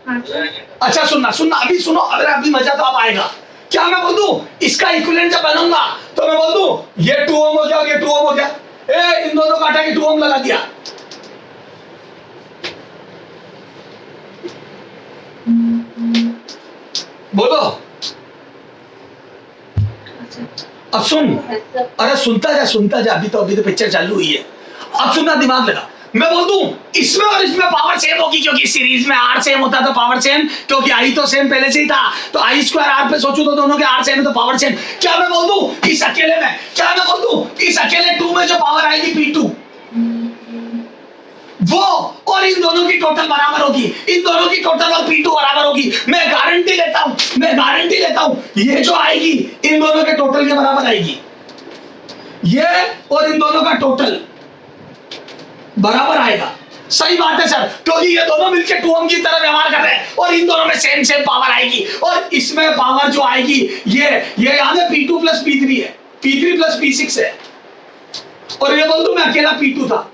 Speaker 3: हाँ सर।
Speaker 1: अच्छा सुनना सुनना, अभी सुनो, अगर अभी मजा तो अब आएगा। क्या मैं बोल दूं इसका इक्विवेलेंट जब बनाऊंगा तो मैं बोल दूं ये 2 ओम हो गया, ये 2 ओम हो गया। ए इन दोनों का हटा के 2 ओम लगा दिया। बोलो अब सुन।
Speaker 3: Yes sir.
Speaker 1: अरे सुनता जा, अभी तो पिक्चर चालू हुई है। अब सुनना, दिमाग लगा। मैं बोल दूं इसमें और इसमें पावर सेम होगी, क्योंकि सीरीज में आर सेम होता तो पावर सेम, क्योंकि आई तो सेम पहले से ही था, तो आई स्क्वायर आर पे सोचू तो दोनों के आर सेम है तो पावर सेम। क्या मैं बोल दूं इस अकेले में, क्या मैं बोल दूं इस अकेले 2 में जो पावर आएगी P2 वो और इन दोनों की टोटल बराबर होगी, इन दोनों की टोटल और P2 बराबर होगी। मैं गारंटी लेता हूं ये जो आएगी इन दोनों के टोटल के बराबर आएगी, ये और इन दोनों का टोटल बराबर आएगा। सही बात है सर, क्योंकि ये दोनों मिलकर 2 ओम की तरह व्यवहार कर रहे हैं और इन दोनों में सेम पावर आएगी, और इसमें पावर जो आएगी ये याद है P2 प्लस P3 है, P3 प्लस P6 है, और ये बोल दूं मैं अकेला P2 था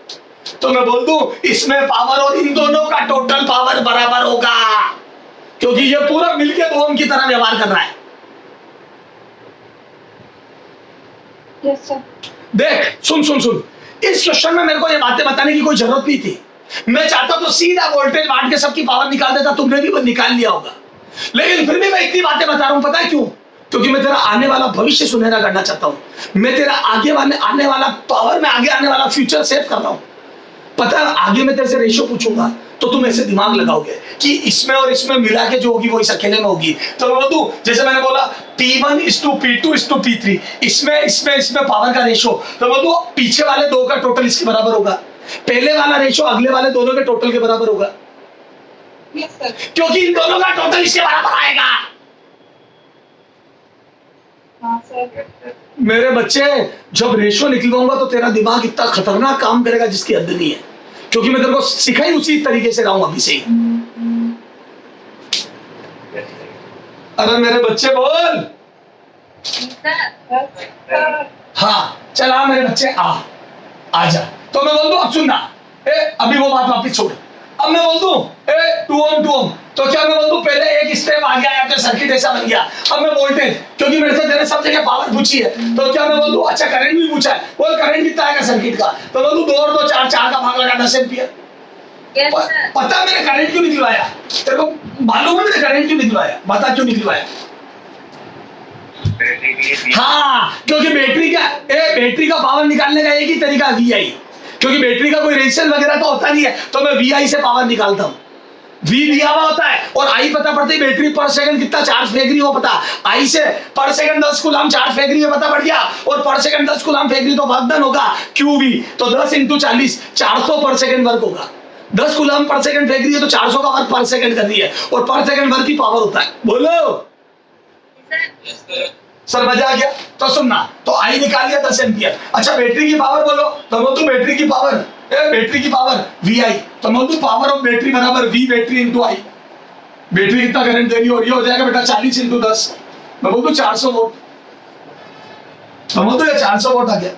Speaker 1: तो मैं बोल दूं इसमें पावर और इन दोनों का टोटल पावर बराबर होगा, क्योंकि ये पूरा मिलकर 2 ओम की तरह व्यवहार कर रहा है।
Speaker 3: Yes sir.
Speaker 1: देख सुन, इस क्वेश्चन में मेरे को ये बातें बताने की कोई जरूरत नहीं थी। मैं चाहता तो सीधा वोल्टेज बांट के सबकी पावर निकाल देता, तुमने भी वो निकाल लिया होगा, लेकिन फिर भी मैं इतनी बातें बता रहा हूं। पता है क्यों? क्योंकि मैं तेरा आने वाला भविष्य सुनहरा करना चाहता हूं। मैं तेरा आने वाला पावर में आगे आने वाला फ्यूचर सेव कर रहा हूं। पता है आगे मैं तेरे से रेशियो पूछूंगा तो तुम ऐसे दिमाग लगाओगे कि इसमें और इसमें मिला के जो होगी वो इस अकेले में होगी। तो मैं बोलूं जैसे मैंने बोला P1:P2:P3, इसमें पावर का रेशियो, तो बोलूं पीछे वाले 2 का टोटल इसके बराबर होगा, पहले वाला रेशियो अगले वाले दोनों के टोटल के बराबर होगा,
Speaker 3: यस सर।
Speaker 1: क्योंकि इन दोनों का टोटल इसके बराबर आएगा।
Speaker 3: हाँ सर।
Speaker 1: मेरे बच्चे जब रेशियो निकलवाऊंगा तो तेरा दिमाग इतना खतरनाक काम करेगा जिसकी हद नहीं है, क्योंकि मैं तेरे को सिखाई उसी तरीके से रहा हूं अभी से ही। अरे मेरे बच्चे बोल। हाँ चल आ मेरे बच्चे आ जा। तो मैं बोल दूं अब सुनना, अभी वो बात वापिस छोड़। अब मैं बोल दूं 2 ओम, तो क्या मैं बोल दूं पहले एक स्टेप आ गया या तो सर्किट ऐसा बन गया। अब मैं वोल्टेज, क्योंकि मेरे से तेरे सब जगह पावर पूछी है, तो क्या मैं बोल दूं अच्छा करंट भी पूछा है, बोल करंट कितना आएगा सर्किट का, तो बोल दूं 2 और 2 4 का भाग लगा 10 एम्पियर। पता मैंने करंट क्यों निकलवाया, तेरे को मालूम है मैंने करंट क्यों निकलवाया? बता क्यों निकलवाया? हाँ क्योंकि बैटरी का पावर निकालने का एक ही तरीका VI, क्योंकि बैटरी का कोई रेजिस्टेंस वगैरह तो होता नहीं है, तो मैं VI से पावर निकालता हूँ। V दिया हुआ होता है और I पता पड़ता है बैटरी पर सेकंड कितना चार्ज फेंक रही हो पता, I से पर सेकंड 10 कूलम चार्ज फेंक रही है पता पड़ गया, और पर सेकंड 10 कूलम फेंक रही तो वर्क होगा QV, तो 10 × 40 400 पर सेकंड वर्क होगा। 10 कूलम पर सेकंड फेंक रही है तो 400 का वर्क पर सेकंड कर रही है, और पर सेकंड वर्क की पावर होता है। बोलो सर मजा आ गया? तो सुनना, तो आई निकाल लिया 10 एम्पियर। अच्छा बैटरी की पावर बोलो, तो बोल तू बैटरी की पावर VI, तो बोल तू पावर ऑफ बैटरी बराबर V बैटरी × I। बैटरी कितना करंट दे रही हो, ये हो जाएगा बेटा 40 × 10, मैं बोल तू 400 वोल्ट, तो बोल तू ये 400 वोल्ट आ गया।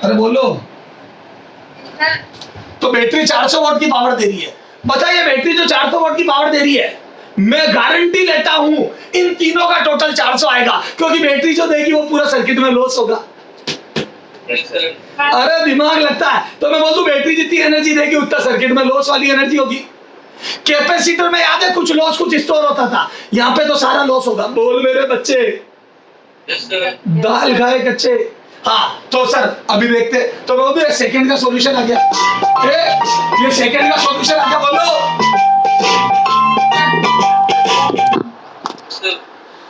Speaker 1: अरे बोलो, तो बैटरी 400 वोल्ट की पावर दे रही है। बताइए बैटरी जो 400 वोल्ट की पावर दे रही है, मैं गारंटी लेता हूं इन तीनों का टोटल 400 आएगा, क्योंकि बैटरी जो देगी वो पूरा सर्किट में लॉस होगा। अरे दिमाग लगता है, तो मैं बोल दूं बैटरी जितनी एनर्जी देगी उतना सर्किट में लॉस वाली एनर्जी होगी। कैपेसिटर में याद है कुछ लॉस कुछ स्टोर होता था, यहाँ पे तो सारा लॉस होगा। बोल मेरे बच्चे, दाल खाए कच्चे। हाँ तो सर अभी देखते, तो बोल दो सेकंड का सॉल्यूशन आ गया, ये सेकंड का सॉल्यूशन आ गया। बोलो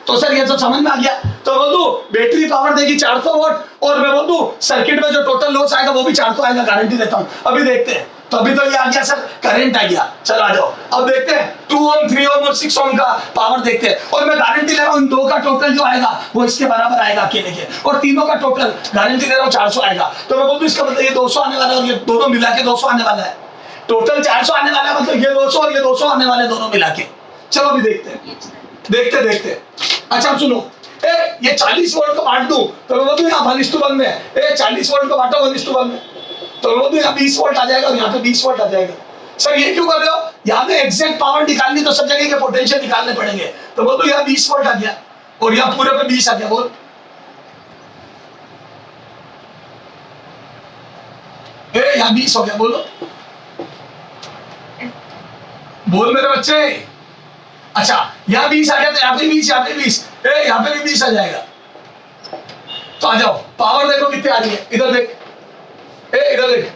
Speaker 1: तो सर ये तो समझ में आ गया। तो बोल दूं बैटरी पावर देगी 400 वोल्ट, और मैं बोल दूं सर्किट में जो टोटल लॉस आएगा वो भी 400 आएगा, गारंटी देता हूं। अभी देखते हैं, तो अभी तो ये आ गया सर करंट आ गया। चल आ जाओ, अब देखते हैं 2 ओम 3 ओम और 6 ओम का पावर देखते हैं, और मैं गारंटी ले रहा हूं इन 2 का टोटल जो आएगा वो इसके बराबर आएगा अकेले के, और तीनों का टोटल गारंटी दे रहा हूं 400 आएगा। तो मैं बोल दूं इसका मतलब ये 200 आने वाला है, और ये दोनों मिला के 200 आने वाला है। टोटल 400 आने वाला है, मतलब ये 200 और ये 200 आने वाले दोनों मिला के। चलो अभी देखते हैं, देखते। अच्छा अब सुनो, ये 40 वोल्ट को बांट दूं तो मैं बोलूं यहाँ 1:1 में है, 40 वोल्ट को बांटो 1:1 में, तो मैं बोलूं यहाँ 20 वोल्ट आ जाएगा और यहाँ पे 20 वोल्ट आ जाएगा। सर ये क्यों कर रहे हो? यहाँ पे एग्जैक्ट पावर निकालनी तो सब जगह के पोटेंशियल निकालने पड़ेंगे, तो बोलूं यहाँ 20 वोल्ट आ गया और यहाँ पूरे पे 20 आ गया। बोल यहाँ 20 हो गया, बोलो बोल मेरे बच्चे। अच्छा यहाँ 20 आ गया तो यहाँ पे 20, यहाँ पे 20, यहाँ पे भी 20 आ जाएगा। तो आ जाओ, पावर देखो कितनी आ रही है, इधर देख, इधर देख।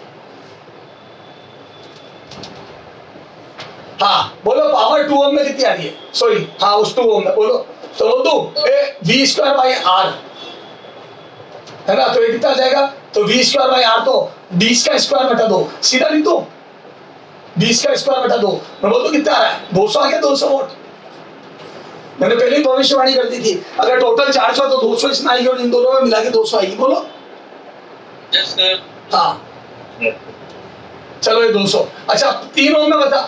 Speaker 1: हाँ बोलो पावर 2 ओम में कितनी आ रही है, सॉरी हाँ उस 2 ओम में बोलो, तो बोल दो V²/R है ना, तो ये कितना आ जाएगा, तो V²/R तो D²/2 सीधा लिख दो, D²/2 मैं बोल दो कितना आ रहा है, 200 आ गया, 200 वोल्ट। मैंने पहले ही भविष्यवाणी कर दी थी, अगर टोटल 400 तो 200 इसमें आएगी और इन दोनों में मिला के 200 आएगी। बोलो
Speaker 2: यस सर।
Speaker 1: हाँ चलो ये 200। अच्छा 3 ओम में बता,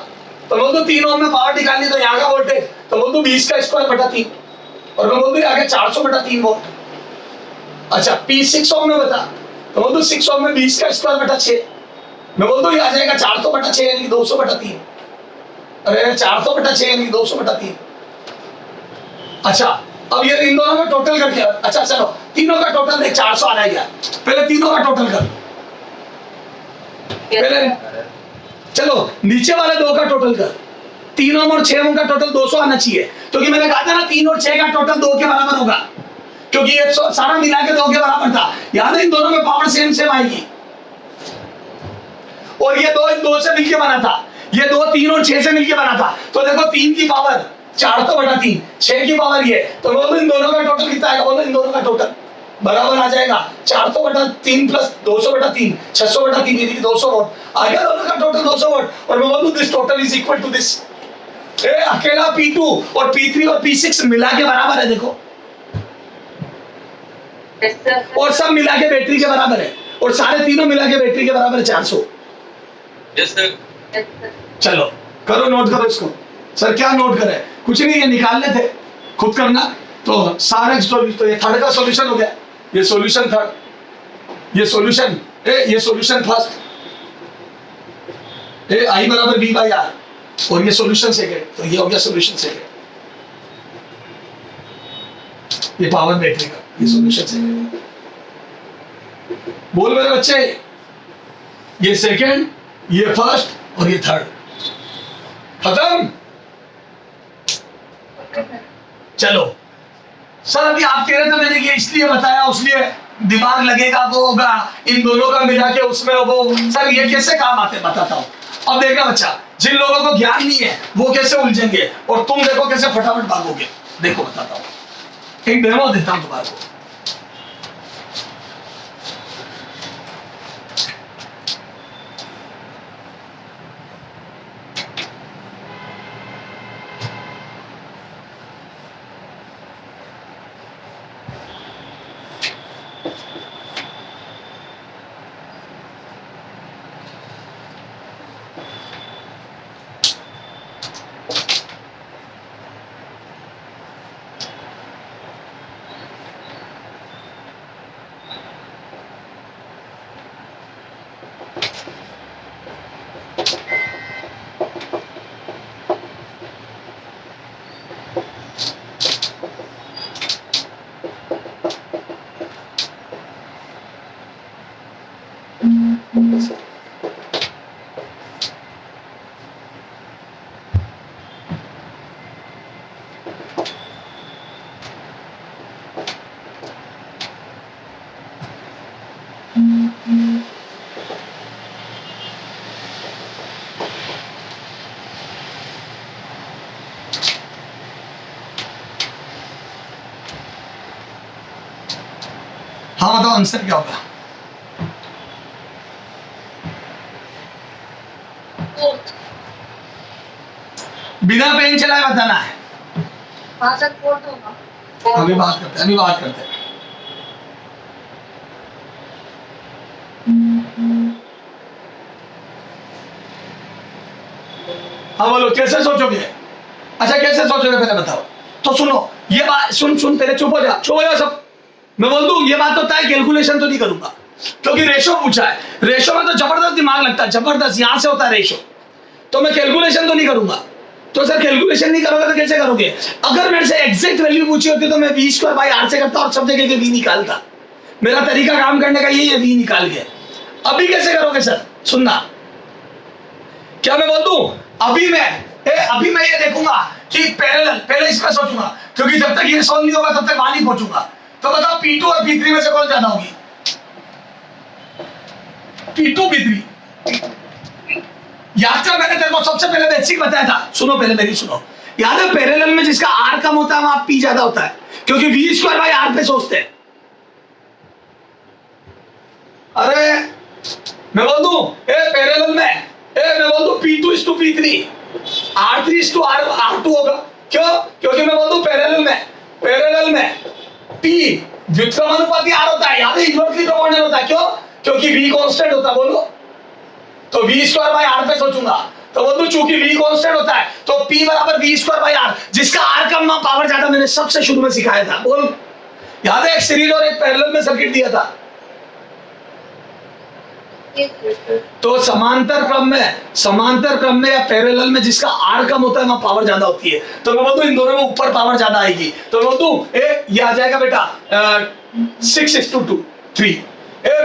Speaker 1: तो बोल दो 3 ओम में पावर निकालनी तो यहाँ का वोल्टेज, तो बोल दो 20²/3 और मैं बोल दो आगे 400/3 वोल्ट। अच्छा P6 ओम में बता, तो बोल दो 6 ओम में 20²/6 मैं बोल दो ये आ जाएगा 400/6 यानी 200/3। अरे 400/6 यानी 200/3। अच्छा अब ये इन दोनों का टोटल कर दिया। अच्छा चलो तीनों का टोटल देख, 400 आना गया, पहले तीनों का टोटल कर, पहले चलो नीचे वाले 2 का टोटल कर, 3 ओम और 6 ओम का टोटल 200 आना चाहिए, क्योंकि मैंने कहा था ना 3 और 6 का टोटल 2 के बराबर होगा, क्योंकि ये सारा मिला के 2 के बराबर था। याद है इन दोनों में पावर सेम आएगी, और ये 2 से मिलके बना था, ये 2 3 और 6 से मिलके बना था, तो देखो 3 की पावर 400/3, 6 की पावर ये, तो बोलो इन दोनों का टोटल कितना आएगा, बोलो इन दोनों का टोटल बराबर आ जाएगा 400/3 प्लस 200/3, 600/3 यानी कि 200 वोल्ट आ गया, दोनों का टोटल 200 वोल्ट। और मैं बोलूं this total is equal to this, अकेला P2 और P3 और P6 मिला के बराबर है, देखो और सब मिला के बैटरी के बराबर है, और सारे तीनों मिला के बैटरी के बराबर है 400।
Speaker 2: Yes sir.
Speaker 1: चलो करो, नोट करो इसको। सर क्या नोट करें, कुछ नहीं, ये निकालने थे, खुद करना। तो सारे तो ये थर्ड का सॉल्यूशन हो गया, ये सॉल्यूशन थर्ड, ये सॉल्यूशन ये सॉल्यूशन फर्स्ट, I = V/R, और ये सॉल्यूशन सेकंड, तो ये हो गया सॉल्यूशन सेकंड, ये पावर बैटरी का, ये सॉल्यूशन सेकंड। बोल मेरे बच्चे, ये सेकंड, ये फर्स्ट और ये थर्ड, खत्म। चलो सर अभी आप कह रहे थे मैंने ये इसलिए बताया, उसलिए दिमाग लगेगा, वो होगा, इन दोनों का मिला के उसमें वो, सर ये कैसे काम आते बताता हूँ। अब देखना बच्चा, जिन लोगों को ज्ञान नहीं है वो कैसे उलझेंगे, और तुम देखो कैसे फटाफट भागोगे। देखो बताता हूँ, एक डेमो देता हूँ तुम्हारे को। हाँ बताओ आंसर क्या होगा। बिना पेन चलाए बताना है।
Speaker 3: हाँ सर कोट होगा।
Speaker 1: अभी बात करते हैं, अभी बात करते हैं। हाँ बोलो कैसे सोचोगे? अच्छा कैसे सोचोगे पहले बताओ। तो सुनो ये बात, सुन पहले चुप हो जा सब। मैं बोल दूं ये बात होता है, कैलकुलेशन तो नहीं करूंगा क्योंकि रेशो पूछा है। रेशो में तो जबरदस्त दिमाग लगता है, जबरदस्त यहां से होता है रेशो। तो मैं कैलकुलेशन तो नहीं करूंगा। तो सर कैलकुलेशन नहीं करोगे तो कैसे करोगे? अगर मेरे से एग्जैक्ट वैल्यू पूछी होती तो मैं वी स्क्वायर बाई आर से करता और सब जगह के वी निकालता। मेरा तरीका काम करने का यही है, वी निकाल के। अभी कैसे करोगे सर? सुनना, क्या मैं बोल दूं? अभी मैं ये देखूंगा कि पैरेलल, पहले इसका सोचूंगा क्योंकि जब तक ये सॉल्व नहीं होगा तब तक वहां नहीं पहुंचूंगा। तो बताओ P2 और P3 में से कौन ज्यादा होगी? P2 P3 याद कर, मैंने तेरे को सबसे पहले बेसिक बताया था। सुनो पहले मेरी सुनो, याद है पैरेलल में जिसका आर कम होता है वहां P ज्यादा होता है क्योंकि वी स्क्वायर बाई आर पे सोचते हैं। अरे मैं बोल दूं पैरेलल में मैं बोल दूं P2 P3 R3 R2 होगा। क्यों? क्योंकि मैं बोल दूं पैरेलल में P व्युत्क्रमानुपाती R होता है, याद है इन्वर्सली प्रोपोर्शनल होता है। क्यों? क्योंकि V कांस्टेंट होता है। बोलो तो V स्क्वायर बाई R पे सोचूंगा तो बोल दूं चूंकि V कांस्टेंट होता है तो P बराबर V स्क्वायर बाई R, जिसका R कम ना पावर ज्यादा, मैंने सबसे शुरू में सिखाया था। बोल याद है एक सीरीज और एक पैरेलल में सर्किट दिया था। तो समांतर क्रम में या पैरेलल में जिसका आर कम होता है वहां पावर ज्यादा होती है। तो मैं बोलूं इन दोनों में ऊपर पावर ज्यादा आएगी। तो मैं बोलूं ये आ जाएगा बेटा 6:3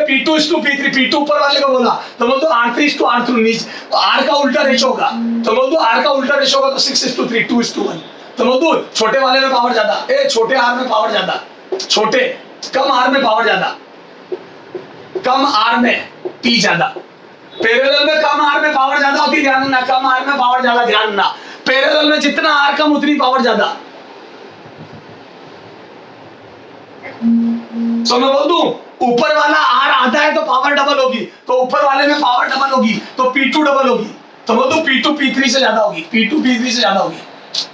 Speaker 1: P2:P3, P2 ऊपर वाले को बोला तो बोल दो R3:R2 नीचे, R का उल्टा रेशो होगा तो बोल दो R का उल्टा रेशो होगा तो 6:3 2:1। तो बोल दो छोटे वाले में पावर ज्यादा, छोटे R में पावर ज्यादा, कम R में पावर ज्यादा, कम R में P ज्यादा। पैरेलल में कम R में पावर ज्यादा होती, ध्यान रखना, कम R में पावर ज्यादा, ध्यान रखना। पैरेलल में जितना R कम उतनी पावर ज्यादा। तो मैं बोल दूं ऊपर वाला R आधा है तो पावर डबल होगी, तो ऊपर वाले में पावर डबल होगी तो P2 डबल होगी। तो बोल दूं P2 P3 से ज्यादा होगी, P2 P3 से ज्यादा होगी।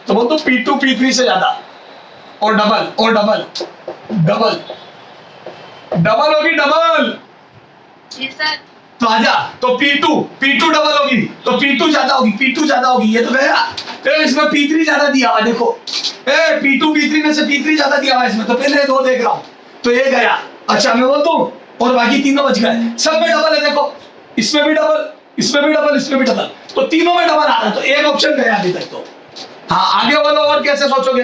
Speaker 1: तो बोल दूं P2 P3 से ज्यादा और डबल होगी, डबल। तो आजा तो P2 डबल होगी तो P2 ज्यादा होगी, ये तो गया। इसमें P3 ज्यादा दिया हुआ, देखो P2 P3 में से P3 ज्यादा दिया हुआ इसमें, तो पहले दो देख रहा हूं तो ये गया। अच्छा मैं बोल दूं और बाकी तीनों बच गए, सब में डबल है। देखो इसमें भी डबल, इसमें भी डबल, तो तीनों में डबल आ रहा है, तो एक ऑप्शन गया अभी तक। तो हाँ आगे बोलो और कैसे सोचोगे?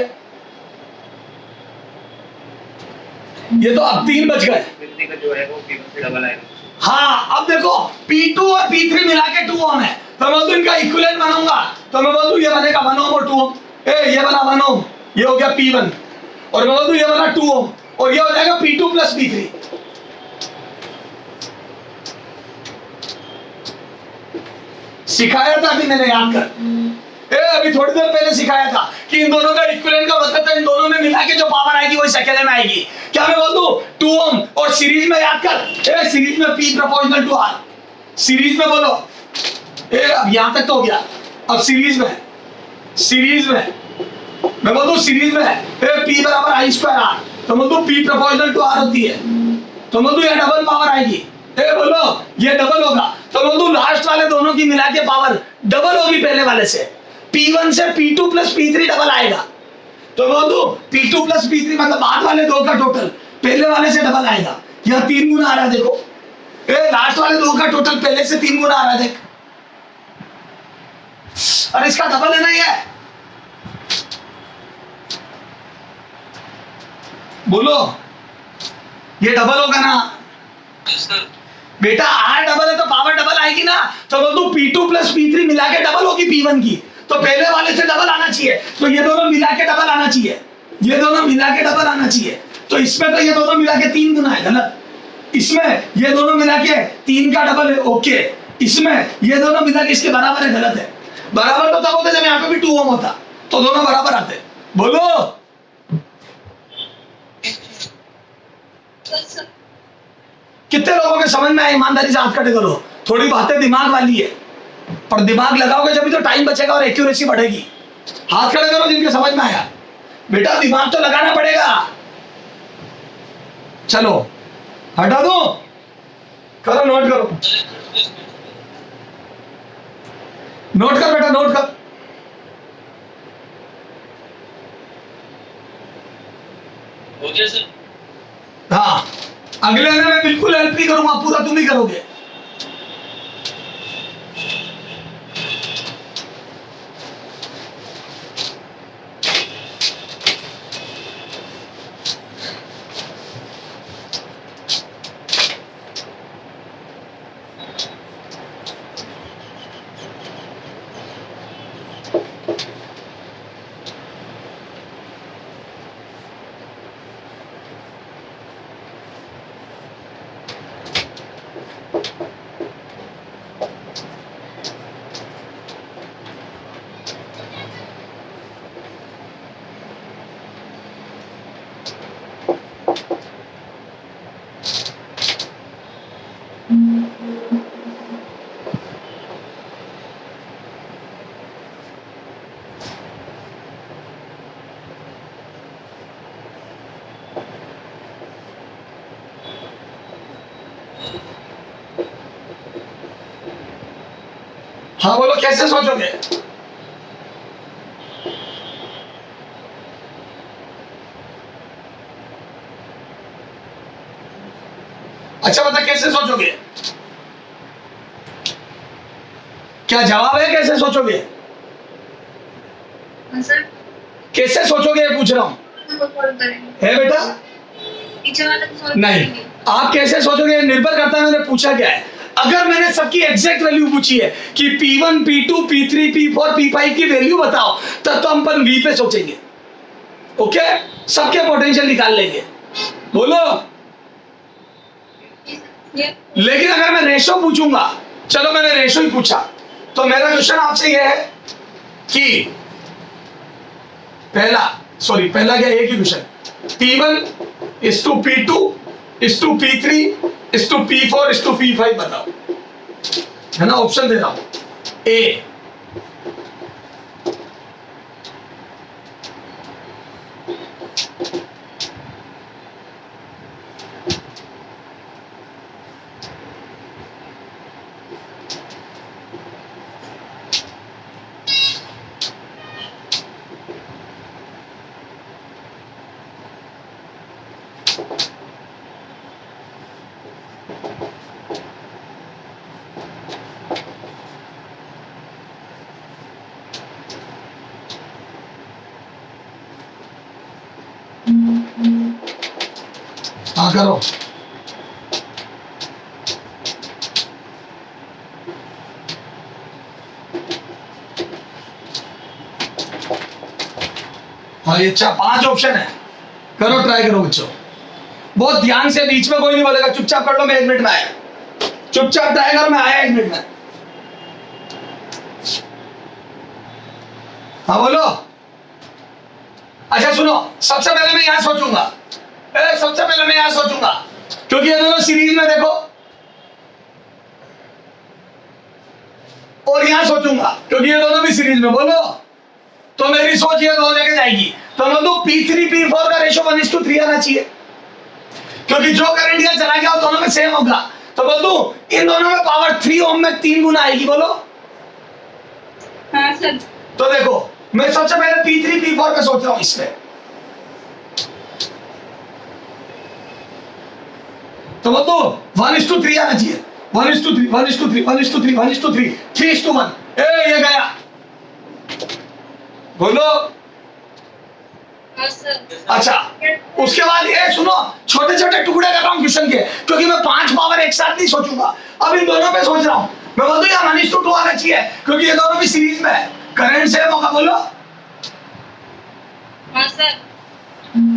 Speaker 1: ये तो अब 3 बच गए।
Speaker 2: जो है वो P1 से डबल आएगा।
Speaker 1: हाँ अब देखो P2 और P3 मिला के 2 ओम है, तो मैं बोलूं इनका इक्विवेलेंट बनाऊंगा तो मैं बोलूं ये बनेगा 1 ओम और 2 ओम। ये बना 1 ओम, ये हो गया P1, और मैं बोलूं ये बना 2 ओम और ये हो जाएगा P2 प्लस P3। सिखाया था अभी मैंने, याद कर। अभी थोड़ी देर पहले सिखाया था कि इन दोनों का इक्विवेलेंट का मतलब है इन दोनों में मिला के जो पावर आएगी वही सेकेंड में आएगी। क्या मैं बोल दूं 2 ओम और सीरीज में याद कर, सीरीज में P proportional to R। Series में बोलो अब यहां तक तो हो गया। अब सीरीज में मैं बोल दूं सीरीज में P बराबर I स्क्वायर R, तो बोल दूं P प्रोपोर्शनल टू R होती है, तो बोल दूं ये डबल पावर आएगी। बोलो ये डबल होगा, तो बोल दूं लास्ट वाले दोनों की मिला के पावर डबल होगी पहले वाले से। P1 से P2 प्लस P3 डबल आएगा, तो बोल दो P2 प्लस P3 मतलब बाद वाले दो का टोटल पहले वाले से डबल आएगा। यहाँ 3 गुना आ रहा है, देखो लास्ट वाले दो का टोटल पहले से 3 गुना आ रहा है, देख। और इसका डबल है ना ये, बोलो ये डबल होगा ना बेटा? R डबल है तो पावर डबल आएगी ना, तो बोल दो P2 प्लस P3 मिला के डबल होगी P1 की, तो पहले वाले से डबल आना चाहिए, तो ये दोनों मिला के डबल आना चाहिए, ये दोनों मिला के डबल आना चाहिए। तो इसमें तो ये दोनों मिला के 3 गुना है, गलत। इसमें ये दोनों मिला के 3 का डबल है, ओके। इसमें ये दोनों मिला के इसके बराबर है, गलत है। बराबर तो तब होता जब यहाँ पे भी 2 ओम होता, तो दोनों बराबर आते। बोलो कितने लोगों के समझ में आए? ईमानदारी से हाथ खड़े करो। थोड़ी बातें दिमाग वाली है, पर दिमाग लगाओगे जब तो टाइम बचेगा और एक्यूरेसी बढ़ेगी। हाथ खड़े करो जिनके समझ में आया। बेटा दिमाग तो लगाना पड़ेगा। चलो हटा दो, करो, नोट करो, नोट कर बेटा, नोट कर।
Speaker 2: हो गया सर।
Speaker 1: हाँ, अगले आने में बिल्कुल हेल्प नहीं करूंगा, पूरा तुम ही करोगे। हाँ बोलो, कैसे सोचोगे? अच्छा बता, कैसे सोचोगे? क्या जवाब है? कैसे सोचोगे?
Speaker 3: हाँ सर,
Speaker 1: कैसे सोचोगे ये पूछ रहा हूं।
Speaker 3: तो कॉल करेंगे।
Speaker 1: है बेटा?
Speaker 3: पीछे वाले को सॉल्व
Speaker 1: नहीं,
Speaker 3: करेंगे।
Speaker 1: आप कैसे सोचोगे ये निर्भर करता है मैंने पूछा क्या है। अगर मैंने सबकी एग्जैक्ट वैल्यू पूछी है कि P1, P2, P3, P4, P5 की वैल्यू बताओ, तब तो हम अपन V पे सोचेंगे। ओके, सबके पोटेंशियल निकाल लेंगे। बोलो।
Speaker 3: ये
Speaker 1: लेकिन अगर मैं रेशो पूछूंगा, चलो मैंने रेशो ही पूछा, तो मेरा क्वेश्चन आपसे यह है कि पहला क्या, एक ही question, P1 is to P2 is to P3 is to P4 is to P5 बताओ, है ना। ऑप्शन दे रहा हूं। ए, हाँ करो। हाँ ये 5 ऑप्शन है, करो, ट्राई करो बच्चों। बहुत ध्यान से, बीच में कोई नहीं बोलेगा, चुपचाप कर लो, मैं 1 मिनट में आया। चुपचाप ट्राई करो, मैं आया 1 मिनट में। हाँ बोलो। अच्छा सुनो, सबसे पहले मैं यहां सोचूंगा, क्योंकि ये दोनों सीरीज में देखो, और यहां सोचूंगा क्योंकि ये दोनों भी सीरीज में। बोलो, तो मेरी सोच ये दो जगह जाएगी। तो मैं तो P3 P4 का रेशो 1:3 आना चाहिए, क्योंकि जो करंट यहाँ चला गया वो दोनों में सेम होगा। तो बोल दूं इन दोनों में पावर 3 ओम में 3 गुना आएगी। बोलो।
Speaker 3: हाँ सर।
Speaker 1: तो देखो, मैं सबसे पहले P3 P4 पे सोच रहा हूं इसमें। तो बोल दूं 1:3 आना चाहिए। 1:3 1:3 1:3 1:3 3:1। ये गया। बोलो।
Speaker 3: हाँ सर।
Speaker 1: अच्छा, उसके बाद ये सुनो, छोटे छोटे टुकड़े कर रहा हूं क्वेश्चन के, क्योंकि मैं 5 पावर एक साथ नहीं सोचूंगा। अब इन दोनों पे सोच रहा हूं। मैं बोल दूं यार 1:2 आना चाहिए, क्योंकि ये दोनों भी सीरीज में है, करंट सेम होगा। बोलो।
Speaker 3: हाँ सर।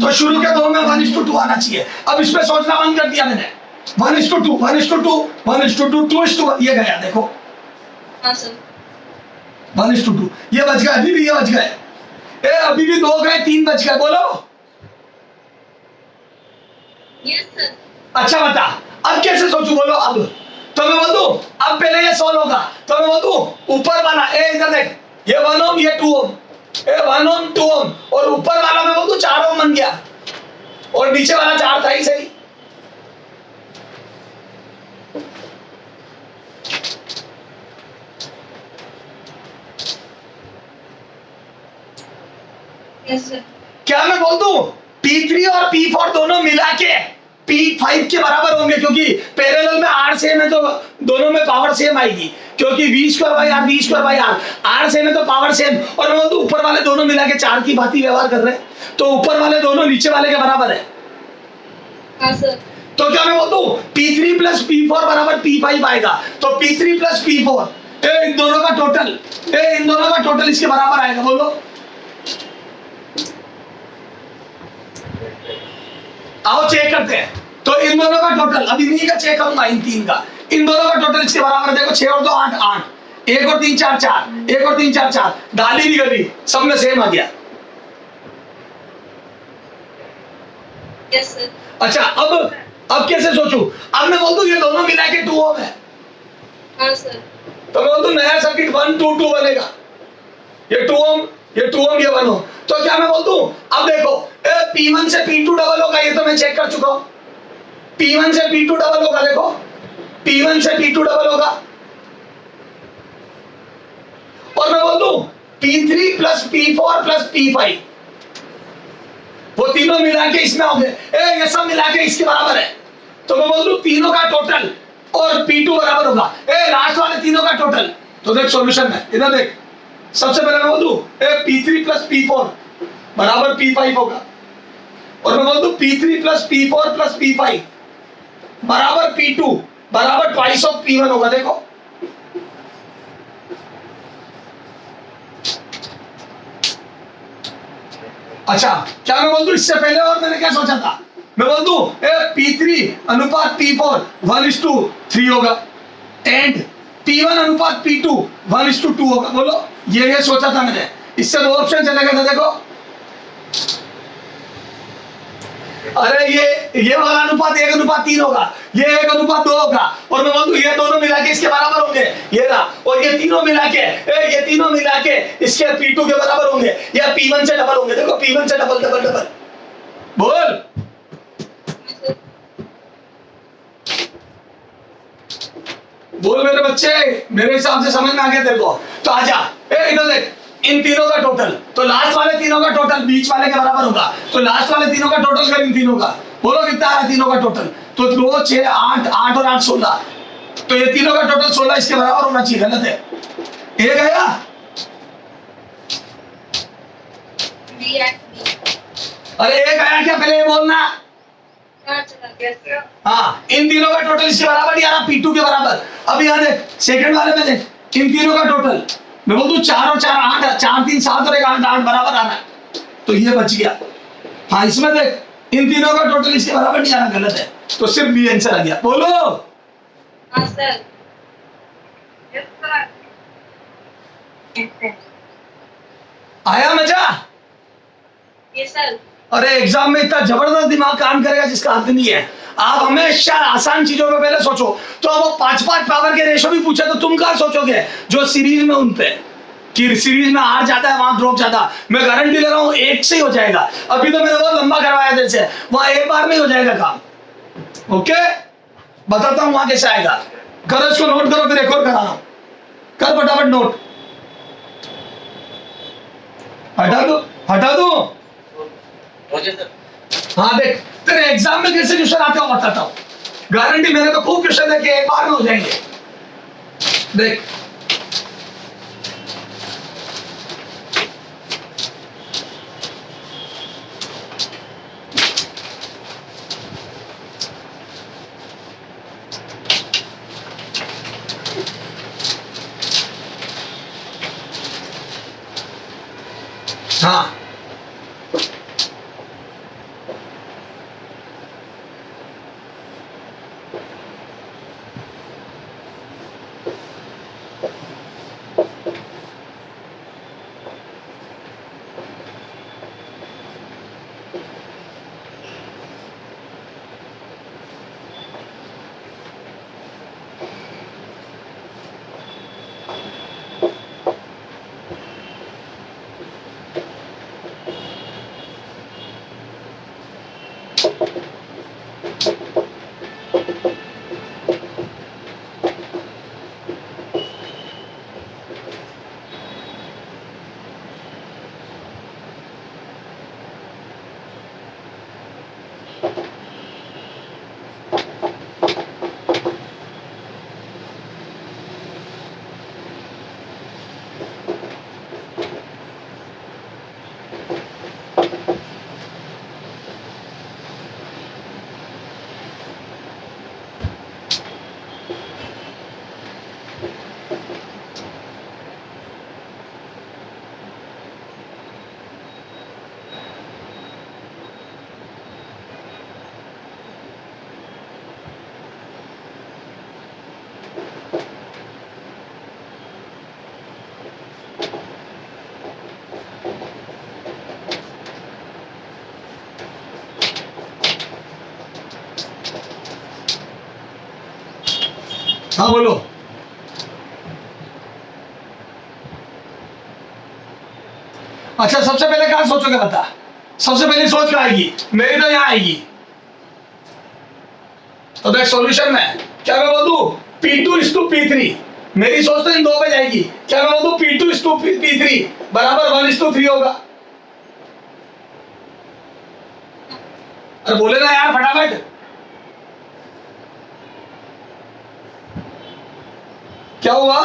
Speaker 1: तो शुरू के 2 में 1:2 आना चाहिए। अब इस पे सोचना बंद कर दिया मैंने। 1:2 1:2 1:2 2:1 ये गया। देखो
Speaker 3: हाँ सर।
Speaker 1: 1:2 ये बच गया, अभी भी ये बच गए। अभी भी 2 गए, 3 बच गए। बोलो।
Speaker 3: Yes sir.
Speaker 1: अच्छा बता, अब कैसे सोचूं? बोलो। अब तो मैं बोल दूं, अब पहले ये सोल्व होगा, तो मैं बोल दूं ऊपर वाला, इधर देख, ये 1 ओम, ये 2 ओम, ये 1 ओम 2 ओम, और ऊपर वाला मैं बोल दूं 4 ओम बन गया, और नीचे वाला 4 था ही सही।
Speaker 3: Yes sir.
Speaker 1: क्या मैं बोल दूं P3 और P4 दोनों मिला के P5 के बराबर होंगे, क्योंकि पैरेलल में R सेम है तो दोनों में पावर सेम आएगी, क्योंकि V²/R R सेम है तो पावर सेम। और मैं बोलूं ऊपर वाले दोनों मिला के 4 की भांति व्यवहार कर रहे हैं, तो ऊपर वाले दोनों नीचे वाले के बराबर है।
Speaker 3: हाँ सर।
Speaker 1: तो क्या मैं बोलूं P3 + P4 बराबर P5 आएगा, तो P3 + P4 इन दोनों का टोटल इसके बराबर आएगा। बोलो आओ चेक करते हैं। तो इन दोनों का टोटल अभी नहीं का चेक करूंगा, इन तीन का, इन दोनों का टोटल इसके बराबर है। देखो 6 और 2 8 8, 1 और 3 4 4, 1 और 3 4 4, गाली भी गली सब में सेम आ गया।
Speaker 3: Yes sir.
Speaker 1: अच्छा अब कैसे सोचूं? अब मैं बोल दूं ये दोनों मिला के 2 ओम है,
Speaker 3: हाँ सर।
Speaker 1: तो मैं बोल दूं नया सर्किट 1 2 2 बनेगा। ये 2 ओम, ये 1 ओम। तो क्या मैं बोल दूं अब देखो P1 से P2 डबल होगा, ये तो मैं चेक कर चुका हूं। P1 से P2 डबल होगा, देखो P1 से P2 डबल होगा। और मैं बोल दूं P3 + P4 + P5 वो तीनों मिला के इसमें होंगे, ये सब मिला के इसके बराबर है। तो मैं बोल दूं तीनों का टोटल और P2 बराबर होगा लास्ट वाले तीनों का टोटल। तो देख सॉल्यूशन में इधर देख, सबसे पहले मैं बोल दूं P3 + P4 बराबर P5 होगा, और मैं बोल दूं P3 + P4 + P5 बराबर P2 बराबर ट्वाइस ऑफ P1 होगा। देखो अच्छा क्या मैं बोल दूं इससे पहले और मैंने क्या सोचा था? मैं बोल दूं P3 अनुपात P4 1:3 होगा, एंड P1 अनुपात P2 1:2 होगा। बोलो ये सोचा था मैंने, इससे 2 ऑप्शन चले गए थे। देखो अरे ये वाला अनुपात 1:3 होगा, ये 1:2 होगा, और मैं बोलूं ये दोनों मिला के इसके बराबर होंगे, ये रहा। और ये तीनों मिला के इसके P2 के बराबर होंगे, या P1 से डबल होंगे। देखो P1 से डबल डबल डबल बोल। बोल मेरे बच्चे, मेरे हिसाब से समझ में आ गया तेरे को? तो आजा इधर देख, इन तीनों का टोटल, तो लास्ट वाले तीनों का टोटल बीच वाले के बराबर होगा। तो लास्ट वाले तीनों का टोटल कर इन तीनों का, बोलो कितना है तीनों का टोटल? तो 2 6 8 8 और 8 16, तो ये तीनों का टोटल 16 इसके बराबर होना चाहिए। गलत है, ये गया अरे एक आया क्या? पहले ये बोलना। हाँ इन तीनों का टोटल इसके बराबर नहीं आ रहा, P2 के बराबर। अब यहाँ देख सेकंड वाले में देख, इन तीनों का टोटल मैं बोल दूं 4 और 4 8, 4 3 7 और 1 8 8 बराबर आ रहा है, तो ये बच गया। हाँ इसमें देख इन तीनों का टोटल इसके बराबर नहीं आ रहा, गलत है, तो सिर्फ बी आंसर आ गया। बोलो
Speaker 3: हाँ सर।
Speaker 1: आया मजा?
Speaker 3: Yes sir.
Speaker 1: अरे एग्जाम में इतना जबरदस्त दिमाग काम करेगा जिसका हद नहीं है। आप हमेशा आसान चीजों पे पहले सोचो। तो वो 5-5 पावर के रेशो भी पूछे तो तुम कहाँ सोचोगे जो सीरीज में उन पे, कि सीरीज में हार जाता है वहां ड्रॉप जाता, मैं गारंटी ले रहा हूँ एक से ही हो जाएगा। अभी तो मैंने बहुत लंबा करवाया दिल से, वहां एक बार में ही हो जाएगा काम। ओके बताता हूँ वहां कैसे आएगा। करो इसको, नोट करो, फिर एक और करा रहा हूं। कर फटाफट नोट, हटा दो। हाँ देख तेरे एग्जाम में कैसे क्वेश्चन आते हो बताता हूँ, गारंटी। मैंने तो खूब क्वेश्चन देखे, एक बार में हो जाएंगे। देख हाँ हाँ बोलो। अच्छा सबसे पहले कहाँ सोचोगे बता, सबसे पहले सोच कहाँ आएगी, मेरी तो यहाँ आएगी। तो देख सॉल्यूशन में क्या मैं बोल दूं P2:P3, मेरी सोच तो इन दो पे जाएगी। क्या मैं बोल दूं P2:P3 बराबर 1:3 होगा। अरे बोले ना यार फटाफट। क्या हुआ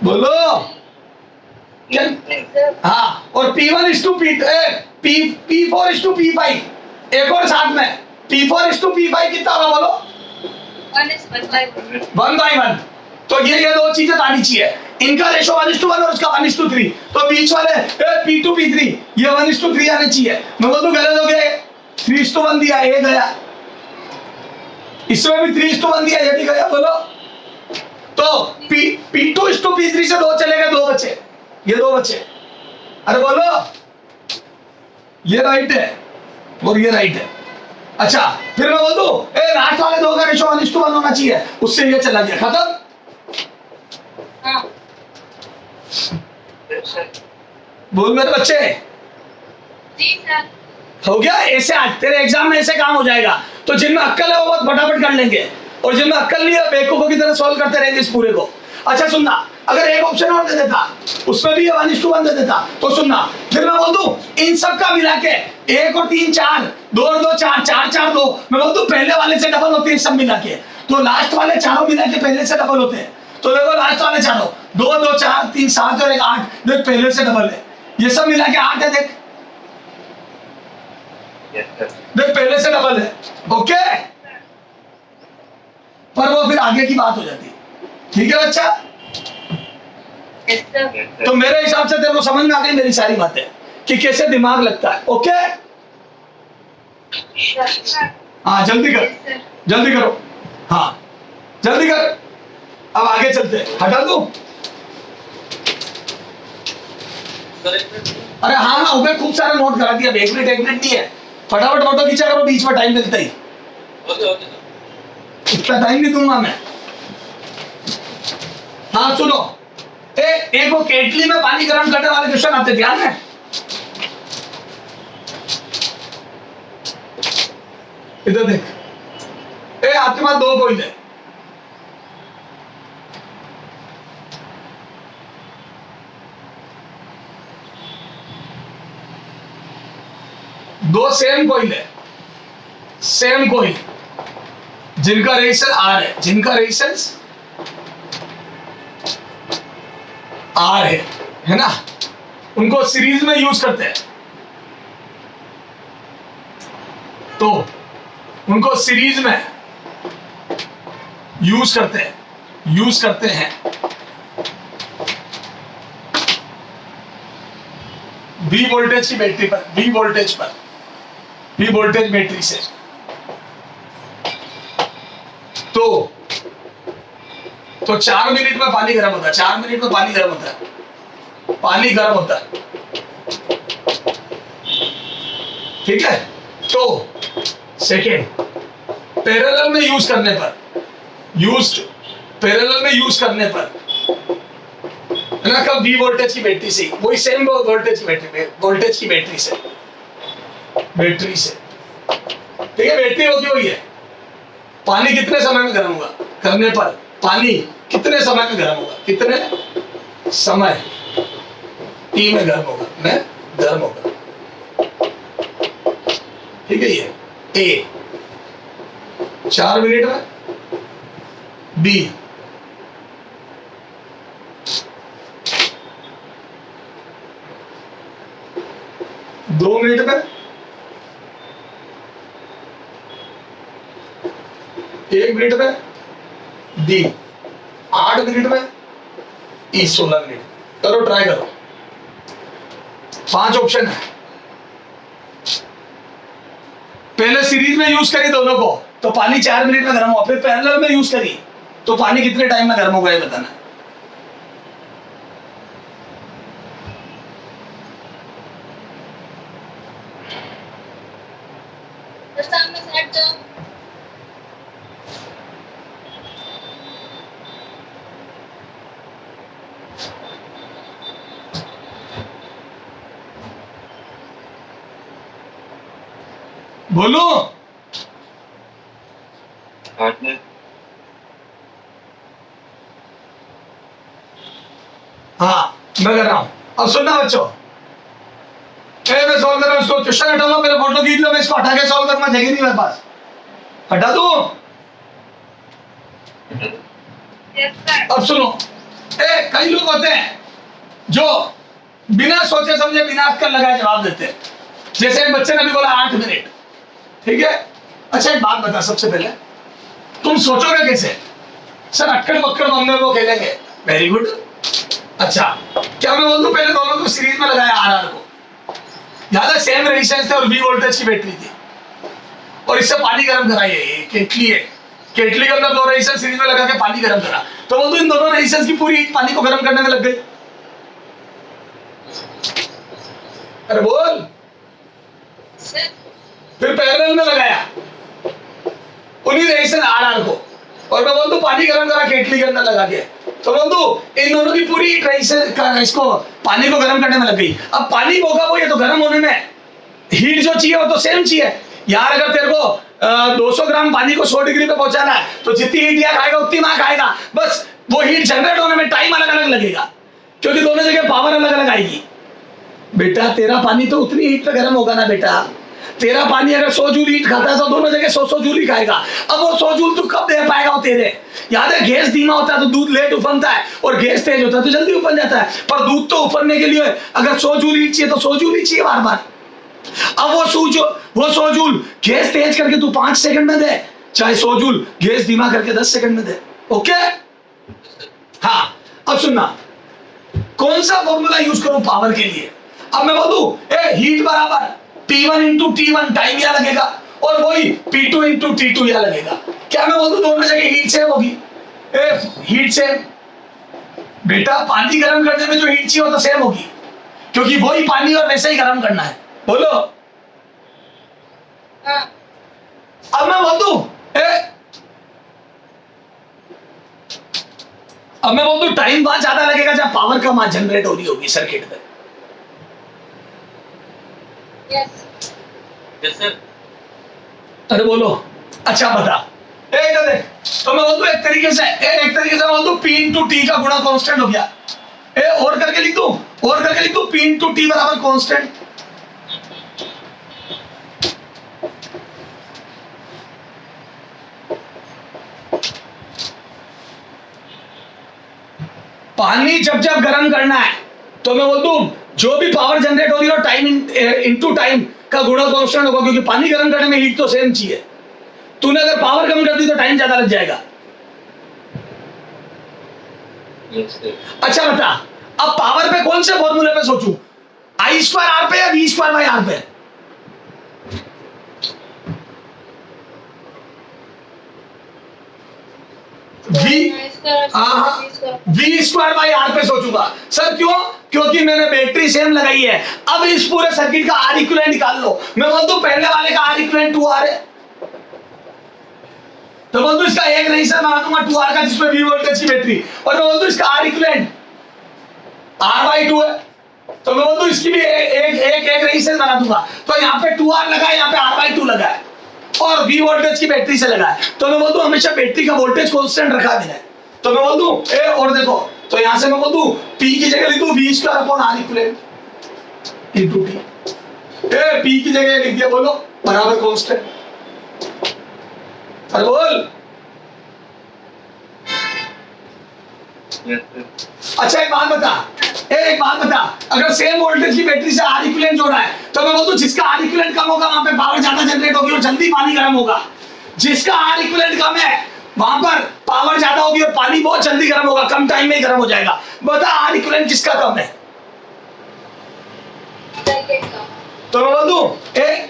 Speaker 1: बोलो क्या? हाँ और P4:P5 एक और साथ में P4:P5 कितना होगा बोलो 1/1। तो ये दो चीजें आनी चाहिए, इनका रेशो 1:1 और उसका 1:3। तो बीच वाले P2P3 ये 1:3 आने चाहिए। मैं बोल दूं गलत हो गया, 3:1 दिया, ये गया, इसमें भी 3:1 दिया, ये भी गया। बोलो तो P2:P3 से दो चले गए, दो बचे, ये दो बचे। अरे बोलो ये राइट है और ये राइट है। अच्छा फिर मैं बोल दूं लास्ट वाले दो का रेशो 1:1 होना चाहिए, उससे ये चला गया, खत्म।
Speaker 3: हाँ
Speaker 1: बोल मेरे बच्चे
Speaker 3: जी सर।
Speaker 1: हो गया। ऐसे आज तेरे एग्जाम में ऐसे काम हो जाएगा। तो जिनमें अक्कल है वो बहुत फटाफट कर लेंगे, और जिनमें अक्कल नहीं है बेवकूफों की तरह सॉल्व करते रहेंगे इस पूरे को। अच्छा सुनना, अगर एक ऑप्शन और दे देता उसमें भी 1:1 दे देता तो सुनना, फिर मैं बोल दूं इन सब का मिला के 1 और 3 4, 2 और 2 4, 4 4 2, मैं बोल दूं पहले वाले से डबल होते हैं सब मिला के, तो लास्ट वाले चारों मिला के पहले से डबल होते हैं। तो देखो लास्ट वाले चारों 2 2 4 3 7 और 1 8, देख पहले से डबल है, ये सब मिला के 8 है। देख देख पहले से डबल है, ओके। पर वो फिर आगे की बात हो जाती है, ठीक है बच्चा।
Speaker 3: Yes sir.
Speaker 1: तो मेरे हिसाब से तेरे को समझ में आ गई मेरी सारी बातें कि कैसे दिमाग लगता है, ओके। हाँ जल्दी कर, जल्दी करो, हाँ जल्दी कर। अब आगे चलते हैं, हटा दो। अरे हाँ हाँ हो गए, खूब सारा नोट करा दिया, 1 मिनट नहीं है, फटाफट फोटो खींचा करो बीच में, टाइम मिलता ही। इतना टाइम नहीं दूंगा मैं। हाँ सुनो, एक वो केटली में पानी गर्म करने वाले क्वेश्चन आते, ध्यान है। इधर देख, आपके पास 2 कोयल है, दो सेम कोयल है, सेम कोयल, जिनका रेजिस्टेंस R है, जिनका रेजिस्टेंस R है ना, उनको सीरीज में यूज करते हैं। तो उनको सीरीज में यूज करते हैं V वोल्टेज की बैटरी पर, V वोल्टेज बैटरी से। तो 4 मिनट में पानी गर्म होता है, 4 मिनट में पानी गर्म होता है, पानी गर्म होता है, ठीक है। तो सेकेंड पैरेलल में यूज करने पर है ना, कब V वोल्टेज की बैटरी से, वही सेम वोल्टेज की बैटरी से, ठीक है। बैटरी होती हुई है, पानी कितने समय में गर्म होगा करने पर, पानी कितने समय में गर्म होगा, कितने समय T में गर्म होगा, ठीक है। ये A 4 मिनट में, B 2 मिनट में, 1 मिनट में, D 8 मिनट में, E 16 मिनट। करो ट्राई करो, 5 ऑप्शन है। पहले सीरीज में यूज करी दोनों को तो पानी 4 मिनट में गर्म हुआ, फिर पैरेलल में यूज करी तो पानी कितने टाइम में गर्म होगा ये बताना। बोलो।
Speaker 2: पार्टनर
Speaker 1: हाँ मैं कर रहा हूं। अब सुनना बच्चों, मैं सॉल्व कर रहा हूं इसको। क्वेश्चन हटाऊंगा, मेरे फोटो खींच लो, मैं इसको हटा के सॉल्व करूंगा, जगह नहीं मेरे पास। हटा दूं?
Speaker 3: Yes, sir.
Speaker 1: अब सुनो, कई लोग होते हैं जो बिना सोचे समझे बिना अक्कल लगाए जवाब देते हैं। जैसे एक बच्चे ने अभी बोला 8 मिनट, ठीक है। अच्छा एक बात बता, सबसे पहले तुम सोचोगे कैसे? सर अक्कड़ बक्कड़ बम्बे को खेलेंगे। Very good. अच्छा क्या मैं बोल दूं पहले दोनों को सीरीज में लगाया आरआर को, ज्यादा सेम रेजिस्टेंस थे और वी वोल्टेज की बैटरी थी, और इससे पानी गर्म करा। ये केटली है, केटली के अंदर 2 रेजिस्टेंस सीरीज में लगा के पानी गर्म करा, तो बोल दो इन दोनों रेजिस्टेंस की पूरी हीट पानी को गर्म करने में लग गई। अरे बोल।
Speaker 3: Sir.
Speaker 1: फिर पैरेलल में लगाया उन्हीं रेजिस्टेंस आरआर को, और मैं बोल दूं पानी गर्म करा केटली के अंदर लगा के, तो बोल दूं इन दोनों की पूरी हीट रेजिस्टेंस इसको पानी को गर्म करने में लग गई। अब पानी होगा वो, ये तो गर्म होने में हीट जो चाहिए वो तो सेम चाहिए यार। अगर तेरे को 200 ग्राम पानी को 100 डिग्री पे पहुंचाना है तो जितनी हीट यहाँ खाएगा उतनी वहां खाएगा, बस वो हीट जनरेट होने में टाइम अलग अलग लगेगा, क्योंकि दोनों जगह पावर अलग अलग आएगी। बेटा तेरा पानी तो उतनी हीट पे गर्म होगा ना बेटा। तेरा पानी अगर 100 जूल हीट खाता है तो दोनों जगह 100 जूल ही खाएगा। अब वो 100 जूल तू कब दे पाएगा वो तेरे? याद है गैस धीमा होता है तो दूध लेट उफनता है, और गैस तेज होता है तो जल्दी उफन जाता है। पर दूध तो उफनने के लिए अगर 100 जूल हीट चाहिए तो 100 जूल ही चाहिए बार बार। अब वो 100 जूल गैस तेज करके तू 5 सेकंड में दे, चाहे 100 जूल गैस धीमा करके 10 सेकंड में दे। ओके हाँ। अब सुनना, कौन सा फॉर्मूला यूज करूं पावर के लिए? अब मैं बोलूं हीट बराबर P1 इंटू T1 टाइम यहाँ लगेगा, और वही P2 इंटू T2 यहाँ लगेगा। क्या मैं बोलूं दोनों जगह हीट सेम होगी? Heat same. बेटा पानी गर्म करने में जो हीट चाहिए वो तो सेम होगी, क्योंकि वही पानी और वैसे ही गर्म करना है। बोलो।
Speaker 3: हाँ.
Speaker 1: अब मैं बोल दूं टाइम वहां ज्यादा लगेगा जब पावर कम जनरेट हो रही होगी सर्किट में।
Speaker 3: Yes.
Speaker 2: Yes sir.
Speaker 1: अरे बोलो। अच्छा बता, इधर देख। तो मैं बोल दूं एक तरीके से बोल दूं P इंटू टी का गुणा कांस्टेंट हो गया। और करके लिख दूं P इंटू टी बराबर कांस्टेंट। पानी जब जब गर्म करना है तो मैं बोल दूं जो भी पावर जनरेट हो रही है टाइम इंटू टाइम का गुणा कांस्टेंट होगा, क्योंकि पानी गर्म करने में हीट तो सेम चाहिए। तूने अगर पावर कम कर दी तो टाइम ज्यादा लग जाएगा।
Speaker 2: Yes sir.
Speaker 1: अच्छा बता, अब पावर पे कौन से फॉर्मूले पे सोचूं? I² R पे या V² R पे? V²R पे सोचूंगा। सर क्यों? क्योंकि मैंने बैटरी सेम लगाई है। अब इस पूरे सर्किट का R इक्विवेलेंट निकाल लो। मैं बोल दूं पहले वाले का R इक्विवेलेंट 2R है, तो बोल दूं इसका एक रेजिस्टेंस बना दूंगा 2R का जिसमें V वोल्टेज की बैटरी, और मैं बोल दूं इसका R इक्विवेलेंट R/2 है, तो मैं बोल दूं इसकी भी एक रेजिस्टेंस बना दूंगा। तो यहाँ पे 2R लगा है, यहाँ पे R/2 लगा है, और V वोल्टेज की बैटरी से लगा है, तो मैं बोल दूं हमेशा बैटरी का वोल्टेज कांस्टेंट रखा मैंने। तो मैं बोल दूं और देखो, तो यहां से मैं बोल दूं P की जगह लिख दूं V²/R equivalent into T। P की जगह लिख दिया, बोलो बराबर कांस्टेंट। अरे बोल।
Speaker 2: Yes sir.
Speaker 1: अच्छा एक बात बता, अगर सेम वोल्टेज की बैटरी से R इक्विवेलेंट जोड़ा है तो मैं बोल दूं जिसका R इक्विवेलेंट कम होगा वहां पे पावर ज्यादा जनरेट होगी और जल्दी पानी गर्म होगा। जिसका R इक्विवेलेंट कम है वहां पर पावर ज्यादा होगी और पानी बहुत जल्दी गर्म होगा, कम टाइम में ही गर्म हो जाएगा। बता R इक्विवेलेंट किसका कम है? तो मैं बोल दूं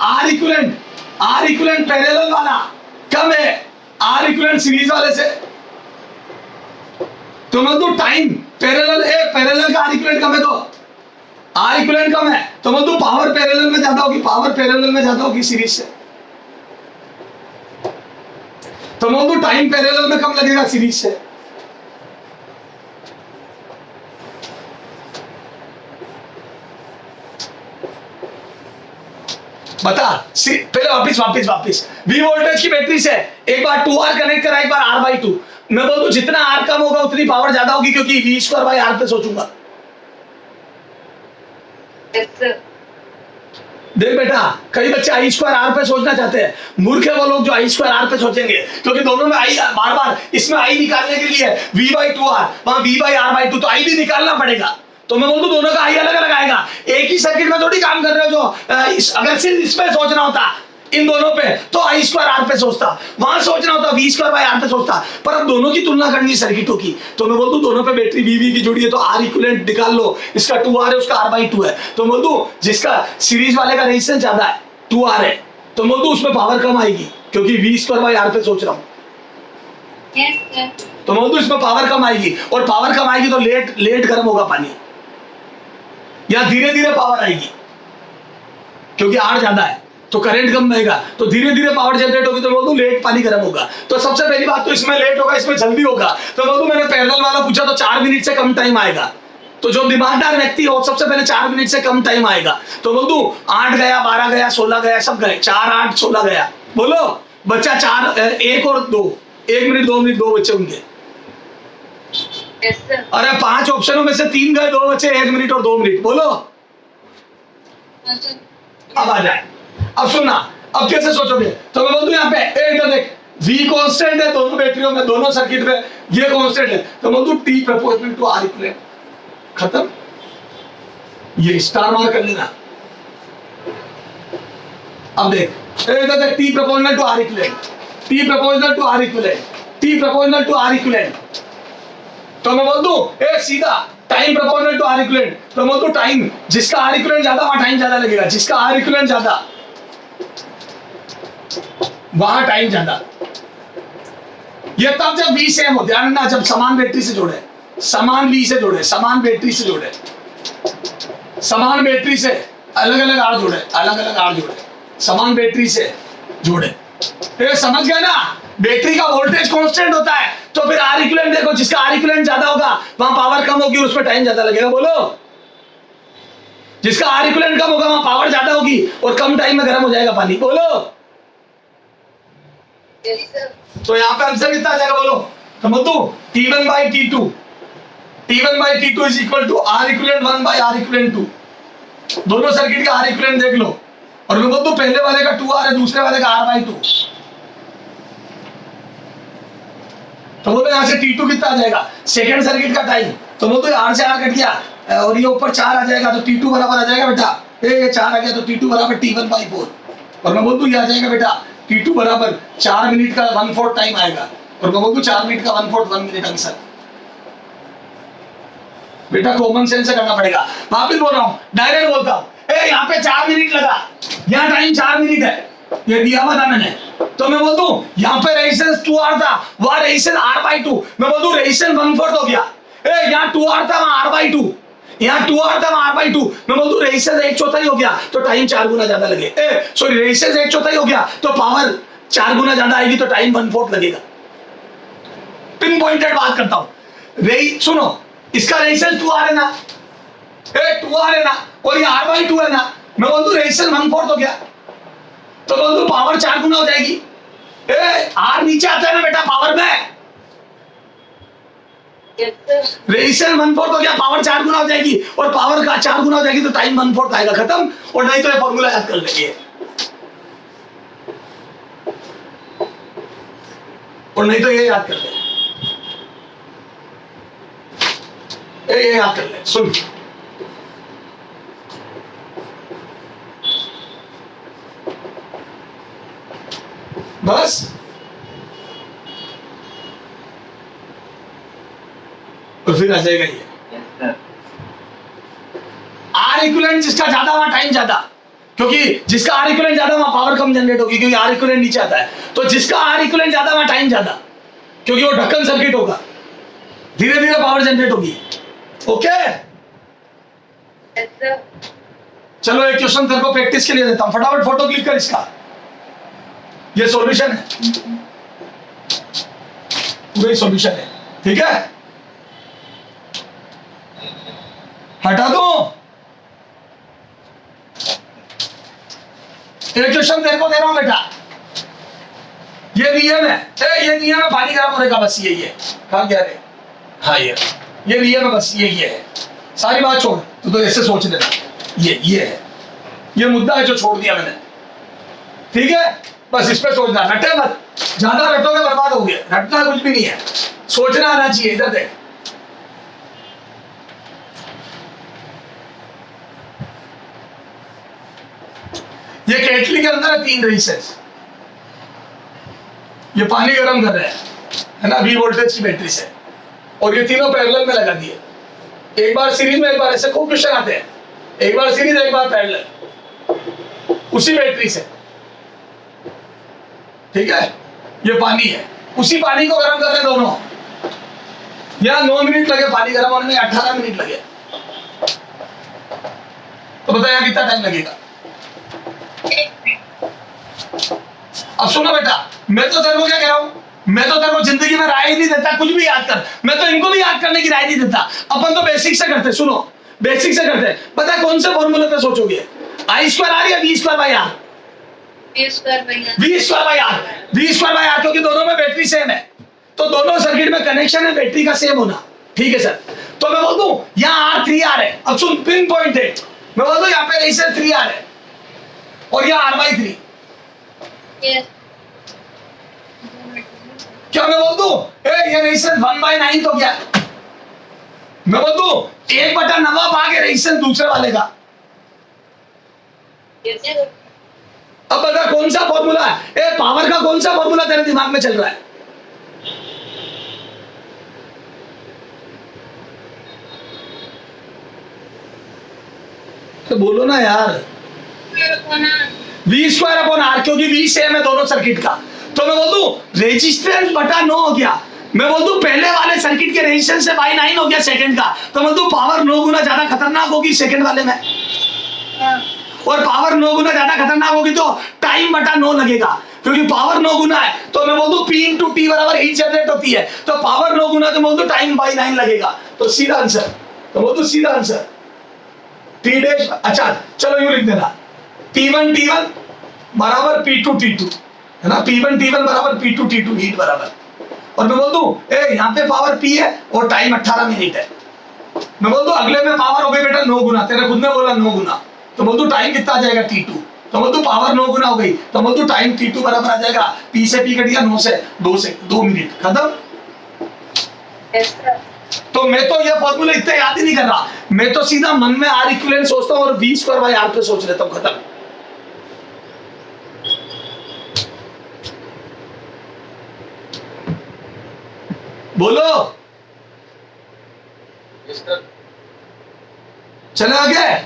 Speaker 1: R इक्विवेलेंट पैरेलल वाला कम है R इक्विवेलेंट सीरीज वाले से। तो मैं बोल दूं टाइम पैरेलल का R इक्विवेलेंट कम है, तो R इक्विवेलेंट कम है, तो मैं बोल दूं पावर पैरेलल में ज्यादा होगी सीरीज से। तो मैं बोल दूं टाइम पैरेलल में कम लगेगा सीरीज से। बता पहले वापिस वी वोल्टेज की बैटरी से एक बार 2R कनेक्ट करा, एक बार R/2। मैं बोल दूं जितना R कम होगा उतनी पावर ज्यादा होगी, क्योंकि V²/R पे सोचूंगा।
Speaker 3: Yes, sir.
Speaker 1: देख बेटा, कई बच्चे I²R पे सोचना चाहते हैं, मूर्ख है वो लोग जो I²R पे सोचेंगे, क्योंकि दोनों में I बार बार इसमें I निकालने के लिए V/2R, वहां V/R/2, तो I भी निकालना पड़ेगा। तो मैं बोल दूं दोनों का I अलग अलग आएगा, एक ही सर्किट में थोड़ी काम कर रहे हो। जो अगर सिर्फ इस पे सोचना होता इन दोनों पे तो I²R पे सोचता, वहां सोचना होता V²/R पे सोचता, पर अब दोनों की तुलना करनी सर्किटों की। तो मैं बोल दूं दोनों पे बैटरी VV की जुड़ी है, तो R इक्विवेलेंट निकाल लो, इसका 2R है, उसका R/2 है। तो बोल दूं जिसका सीरीज वाले का रेजिस्टेंस ज्यादा है, 2R है, तो बोल दूं उसमें पावर कम आएगी, क्योंकि V²/R पे सोच रहा हूं।
Speaker 3: Yes, sir.
Speaker 1: तो मैं बोल दूं इसमें पावर कम आएगी, और पावर कम आएगी तो लेट गर्म होगा पानी, या धीरे धीरे पावर आएगी, क्योंकि R ज्यादा है तो करंट कम बहेगा, तो धीरे धीरे पावर जनरेट होगी। तो बोल दूं लेट पानी गर्म होगा। तो सबसे पहली बात तो इसमें लेट होगा, इसमें जल्दी होगा। तो बोल दूं मैंने पैरेलल वाला पूछा तो 4 मिनट से कम टाइम आएगा, तो जो दिमागदार व्यक्ति हो सबसे पहले 4 मिनट से कम टाइम आएगा। तो बोल दूं 8 गया, 12 गया, 16 गया, सब गए, 4 8 16 गया। बोलो बच्चा 4 1 और 2, 1 मिनट 2 मिनट 2 बच्चे होंगे।
Speaker 3: Yes, sir.
Speaker 1: अरे 5 ऑप्शनों में से 3 गए, 2 बचे, 1 मिनट और 2 मिनट। बोलो
Speaker 3: Yes, sir.
Speaker 1: अब आ जाए। अब सुनना, अब कैसे सोचोगे? तो मैं बोल दूं यहाँ पे इधर देख, V कांस्टेंट है दोनों बैटरियों में, दोनों सर्किट में, ये कांस्टेंट है। तो बोल दूं T proportional to R equivalent, खत्म। ये स्टार मार्क कर लेना। अब देख इधर देख, T proportional to R equivalent, T proportional to R equivalent, T proportional to R equivalent. तो मैं बोल दूं सीधा time proportional to R equivalent. तो मैं बोल दूं टाइम जिसका R इक्विवेलेंट ज्यादा वहां टाइम ज्यादा लगेगा, जिसका R इक्विवेलेंट ज्यादा वहां टाइम ज्यादा। ये तब जब V सेम हो, ध्यान रखना, जब समान बैटरी से जोड़े, समान V से जोड़े, समान बैटरी से जोड़े, समान बैटरी से अलग अलग R जोड़े, अलग अलग R जोड़े, समान बैटरी से जोड़े। ये समझ गए ना? बैटरी का वोल्टेज कांस्टेंट होता है, तो फिर R इक्विवेलेंट देखो, जिसका R इक्विवेलेंट ज्यादा होगा वहां पावर कम होगी, उसमें टाइम ज्यादा लगेगा। बोलो जिसका R इक्विवेलेंट कम होगा वहां पावर ज्यादा होगी और कम टाइम में गर्म हो जाएगा पानी। बोलो
Speaker 3: Yes, sir.
Speaker 1: तो यहाँ पे आंसर कितना आ जाएगा? बोलो तो बोल दूं T1/T2, T1/T2 is equal to R equivalent 1/R equivalent 2। दोनों सर्किट का R इक्विवेलेंट देख लो, और मैं बोल दूं पहले वाले का 2R है, दूसरे वाले का R/2। तो बोलो यहाँ से T2 कितना आ जाएगा? सेकंड सर्किट का टाइम। तो बोल दो R से R कट गया, और ये ऊपर 4 आ जाएगा, तो T2 बराबर आ जाएगा बेटा, ये 4 आ गया, तो T2 बराबर T1/4। और मैं बोल दूं ये आ जाएगा बेटा T2 बराबर 4 मिनट का 1/4 टाइम आएगा, और मैं बोल दूं 4 मिनट का 1/4 1 मिनट आंसर। बेटा कॉमन सेंस से करना पड़ेगा, वापिस बोल रहा हूं, डायरेक्ट बोलता हूं। यहाँ पे 4 मिनट लगा, यहाँ टाइम 4 मिनट है, ये दिया हुआ था मैंने। तो मैं बोल दूं यहाँ पे रेजिस्टेंस 2R था, वहां रेजिस्टेंस R/2, मैं बोल दूं रेजिस्टेंस 1/4 हो गया। यहाँ 2R था, वहां R/2, यहाँ 2R था, वहां R/2, मैं बोल दूं रेजिस्टेंस 1/4 हो गया, तो टाइम 4 गुना ज्यादा लगे। सॉरी रेजिस्टेंस 1/4 हो गया, तो पावर 4 गुना ज्यादा आएगी, तो टाइम 1/4 लगेगा। पिन पॉइंटेड बात करता हूं। सुनो, इसका रेजिस्टेंस 2R है ना, 2R है ना, और ये R/2 है ना, मैं बोल दूं रेजिस्टेंस 1/4 हो गया, तो बोल दूं पावर 4 गुना हो जाएगी। R नीचे आता है ना बेटा पावर में,
Speaker 3: Yes, sir.
Speaker 1: रेजिस्टेंस 1/4 हो गया, पावर 4 गुना हो जाएगी, और पावर का 4 गुना हो जाएगी, तो टाइम 1/4 आएगा, खत्म। और नहीं तो ये फॉर्मूला याद कर लेंगे, और नहीं तो ये याद कर ले, ये याद कर ले। सुन बस, और फिर आ जाएगा ये
Speaker 2: Yes, sir.
Speaker 1: R इक्विवेलेंट जिसका ज्यादा वहां टाइम ज्यादा, क्योंकि जिसका R इक्विवेलेंट ज्यादा वहां पावर कम जनरेट होगी, क्योंकि R इक्विवेलेंट नीचे आता है। तो जिसका R इक्विवेलेंट ज्यादा वहां टाइम ज्यादा, क्योंकि वो ढक्कन सर्किट होगा, धीरे धीरे पावर जनरेट होगी। Okay
Speaker 3: Yes, sir.
Speaker 1: चलो एक क्वेश्चन तेरे को प्रैक्टिस के लिए देता हूं, फटाफट फोटो क्लिक कर इसका, ये सॉल्यूशन है, पूरा सॉल्यूशन है, ठीक है? हटा दो, एक क्वेश्चन तेरे को दे रहा हूं बेटा, ये नियम है, ये नियम है पानी गर्म होने का, बस यही है। कहा क्या रे, हाँ ये नियम है, बस यही है, सारी बात छोड़, तो ऐसे सोच लेना, ये है, ये मुद्दा है जो छोड़ दिया मैंने, ठीक है, बस इस पे सोचना, रटे मत, ज्यादा रटोगे बर्बाद हो गए, रटना कुछ भी नहीं है, सोचना आना चाहिए। इधर देख, ये केटली के अंदर है 3 रेजिस्टेंस, ये पानी गर्म कर रहे हैं, है ना, V वोल्टेज की बैटरी से, और ये तीनों पैरेलल में लगा दिए, एक बार सीरीज में, एक बार ऐसे खूब क्वेश्चन आते हैं, एक बार सीरीज एक बार पैरेलल, उसी बैटरी से, ठीक है, ये पानी है, उसी पानी को गर्म कर रहे दोनों, यहां 9 मिनट लगे पानी गर्म होने में, 18 मिनट लगे, तो बताया कितना टाइम लगेगा। अब सुनो बेटा, मैं तो तेरे को क्या कह रहा हूं, मैं तो तेरे को जिंदगी में राय ही नहीं देता, कुछ भी याद कर, मैं तो इनको भी याद करने की राय नहीं देता, अपन तो बेसिक से करते, सुनो बेसिक से करते, पता है कौन से फॉर्मूले पे सोचोगे, I स्क्वायर आर या V square by R,
Speaker 3: V square by R,
Speaker 1: V square by R, V square by R, क्योंकि दोनों में बैटरी सेम है, तो दोनों सर्किट में कनेक्शन है बैटरी का सेम होना, ठीक है सर, तो मैं बोल दूं यहाँ R 3R है, अब सुन पिन पॉइंट है, मैं बोल दूं यहाँ पे रेजिस्टेंस 3R है, और यहाँ R/3,
Speaker 3: यस,
Speaker 1: क्या मैं बोल दूं ये रेजिस्टेंस 1/9 तो क्या, मैं बोल दूं 1/9 भाग है रेजिस्टेंस दूसरे वाले का।
Speaker 3: यस,
Speaker 1: अब बता कौन सा फॉर्मूला है, पावर का कौन सा फॉर्मूला तेरे दिमाग में चल रहा है, तो बोलो ना यार, V स्क्वायर अपॉन आर, क्योंकि V सेम है दोनों सर्किट का, तो मैं बोल दूं रेजिस्टेंस बटा 9 हो गया, मैं बोल दूं पहले वाले सर्किट के रेजिस्टेंस से बाई 9 हो गया सेकंड का, तो मैं बोल दूं पावर 9 गुना ज्यादा खतरनाक होगी सेकंड वाले में, और पावर 9 गुना ज्यादा खतरनाक होगी तो टाइम बटा 9 लगेगा, क्योंकि पावर 9 गुना है, तो मैं बोल दूं P इंटू टी बराबर हीट जनरेट होती है, तो पावर 9 गुना, तो बोल दूं टाइम बाई 9 लगेगा, तो सीधा आंसर, तो बोल दूं सीधा आंसर T डैश। अच्छा चलो यूं लिख देना, P1 T1 बराबर P2 T2, है ना, P1 T1 बराबर P2 T2 हीट बराबर, और मैं बोल दूं यहाँ पे पावर P है और टाइम 18 मिनट है, मैं बोल दूं अगले में पावर हो गई बेटा 9 गुना, तेरे खुद ने बोला 9 गुना, तो बोल दूं टाइम कितना आ जाएगा T2, तो बोल दूं पावर 9 गुना हो गई, तो बोल दूं टाइम T2 बराबर आ जाएगा P से P कट गया 9 से 2 मिनट, खत्म।
Speaker 3: यस सर,
Speaker 1: तो मैं तो ये फॉर्मूला इतना याद ही नहीं कर रहा, मैं तो सीधा मन में R इक्विवेलेंट सोचता हूँ और V स्क्वायर बाई आर पे सोच लेता हूँ, खत्म। बोलो, चले आगे,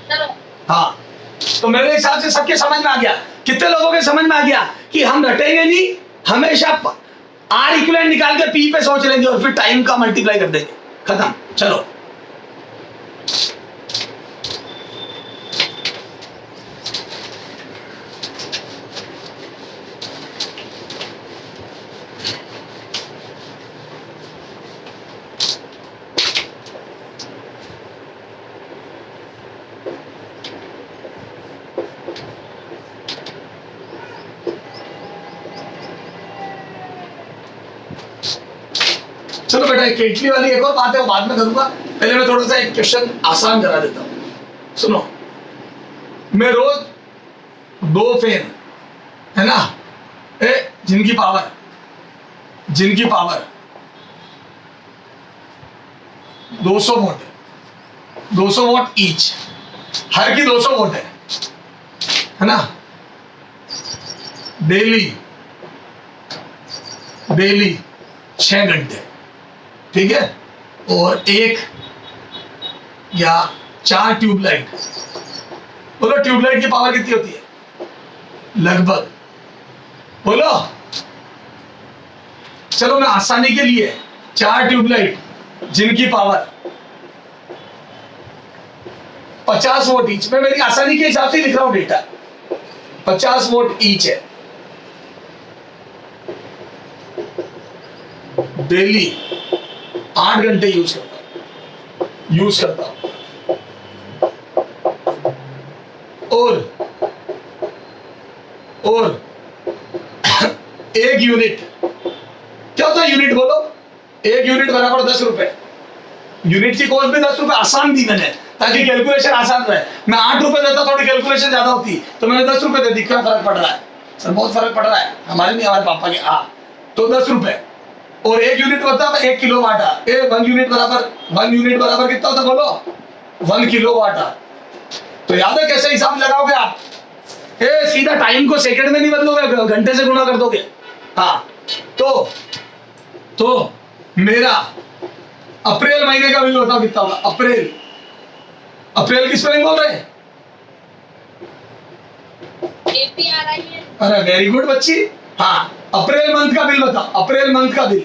Speaker 3: चलो,
Speaker 1: हाँ, तो मेरे हिसाब से सबके समझ में आ गया, कितने लोगों के समझ में आ गया कि हम रटेंगे नहीं, हमेशा R इक्विवेलेंट निकाल के P पे सोच लेंगे और फिर टाइम का मल्टीप्लाई कर देंगे, खत्म। चलो चलो बेटा, एक केटली वाली एक और बात है, वो बाद में करूंगा, पहले मैं थोड़ा सा एक क्वेश्चन आसान करा देता हूं। सुनो, मैं रोज 2 फैन, है ना, जिनकी पावर 200 वोट है, 200 वोट ईच, हर की 200 वोट है ना, डेली 6 घंटे, ठीक है, और 1 या 4 ट्यूबलाइट, बोलो ट्यूबलाइट की पावर कितनी होती है, लगभग, बोलो, चलो मैं आसानी के लिए 4 ट्यूबलाइट जिनकी पावर 50 वोट ईच, मैं मेरी आसानी के हिसाब से लिख रहा हूं डेटा, 50 वोट ईच है, डेली 8 घंटे यूज करता हूं, और 1 यूनिट, क्या होता है यूनिट बोलो? 1 यूनिट बराबर 10 रुपए। यूनिट की कॉस्ट भी 10 रुपए आसान दी मैंने ताकि कैलकुलेशन आसान रहे। मैं 8 रुपए देता थोड़ी कैलकुलेशन ज्यादा होती, तो मैंने 10 रुपए दे दी। क्या फर्क पड़ रहा है सर? बहुत फर्क पड़ रहा है, हमारे नहीं हमारे पापा के। हाँ, तो 10 रुपए और 1 यूनिट होता है 1 किलो वाट। 1 यूनिट बराबर कितना होता बोलो? 1 किलो वाट। तो याद है कैसे हिसाब लगाओगे आप? सीधा टाइम को सेकंड में नहीं बदलोगे, घंटे से गुणा कर दोगे। हाँ, तो मेरा अप्रैल महीने का बिल बताओ कितना होगा? अप्रैल किस में बोल रहे हैं?
Speaker 3: एपी आ रही है।
Speaker 1: अरे वेरी गुड बच्ची। हाँ, अप्रैल मंथ का बिल बताओ। अप्रैल मंथ का बिल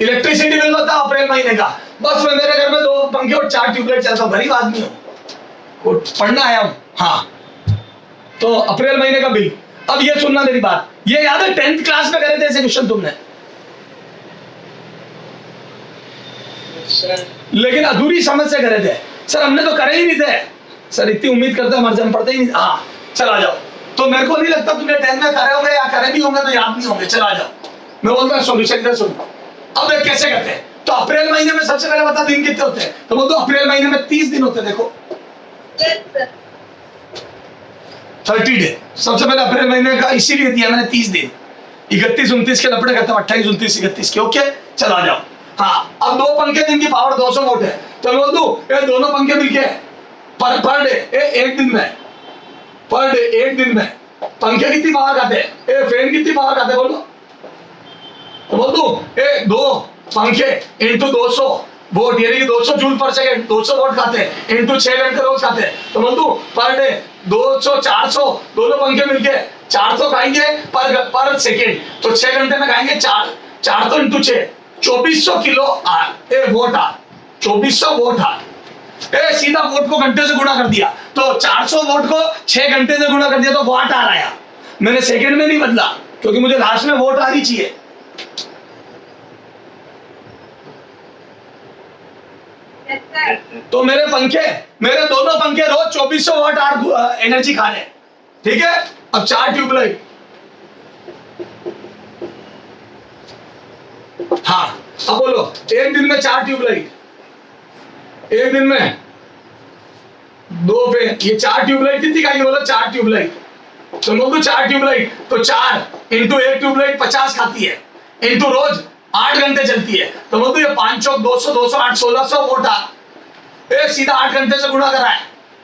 Speaker 1: इलेक्ट्रिसिटी बिल बताओ अप्रैल महीने का। बस मैं मेरे घर में 2 पंखे और 4 ट्यूबलाइट चलता हूँ, गरीब आदमी हूँ, पढ़ना आया हूँ। हाँ, तो अप्रैल महीने का बिल। अब ये सुनना मेरी बात, ये याद है 10th क्लास में करे थे ऐसे क्वेश्चन तुमने, लेकिन अधूरी समझ से करे थे। सर हमने तो करे ही नहीं थे सर, इतनी उम्मीद करते हमारे हम पढ़ते ही नहीं। हाँ चला जाओ। तो मेरे को नहीं लगता तुमने 10th में करे होंगे, या करे भी होंगे तो याद नहीं होंगे। चला जाओ, मैं बोलता हूँ सॉल्यूशन इधर सुनो। अब ये कैसे करते हैं? तो अप्रैल महीने में सबसे पहले बता दिन कितने होते हैं? तो बोल दो अप्रैल महीने में 30 दिन होते हैं। देखो 30 डे। सबसे पहले अप्रैल महीने का इसीलिए दिया मैंने 30 दिन। 31 29 के लपड़े खत्म, 28 29 31 के। ओके चला जाओ। हाँ, अब 2 पंखे जिनकी पावर 200 वोल्ट है, तो बोल दो ये दोनों पंखे मिलके पर डे एक दिन में, पर डे एक दिन में पंखे कितनी पावर खाते हैं? फैन कितनी पावर खाते हैं बोलो? तो बोल दो 2 पंखे इंटू 200 वोट, यानी कि 200 जूल पर सेकंड, 200 वोट खाते हैं इंटू 6 घंटे रोज खाते हैं। तो बोल दो पर डे 200 400, दोनों पंखे मिलके 400 खाएंगे पर सेकंड, तो 6 घंटे में खाएंगे 400 इंटू 6, 2400 किलो वोट आ 2400 वोट आ। सीधा वोट को घंटे से गुणा कर दिया, तो 400 वोट को 6 घंटे से गुणा कर दिया तो वाट आ रहा है। मैंने सेकंड में नहीं बदला क्योंकि मुझे लास्ट में वोट आ रही चाहिए। तो मेरे दोनों पंखे रोज 2400 वाट एनर्जी खा रहे हैं। ठीक है, अब 4 ट्यूबलाइट। हाँ, अब बोलो एक दिन में 4 ट्यूबलाइट, एक दिन में 2 फैन, ये 4 ट्यूबलाइट कितनी खाएंगे बोलो? 4 ट्यूबलाइट। तो बोलो 4 ट्यूबलाइट, तो 4 इंटू 1 ट्यूबलाइट 50 खाती है, इंटू रोज 8 घंटे चलती है। तो बोलो ये 5 चौक 200 200 8 1600 वोट आ। सीधा 8 घंटे से गुणा करा है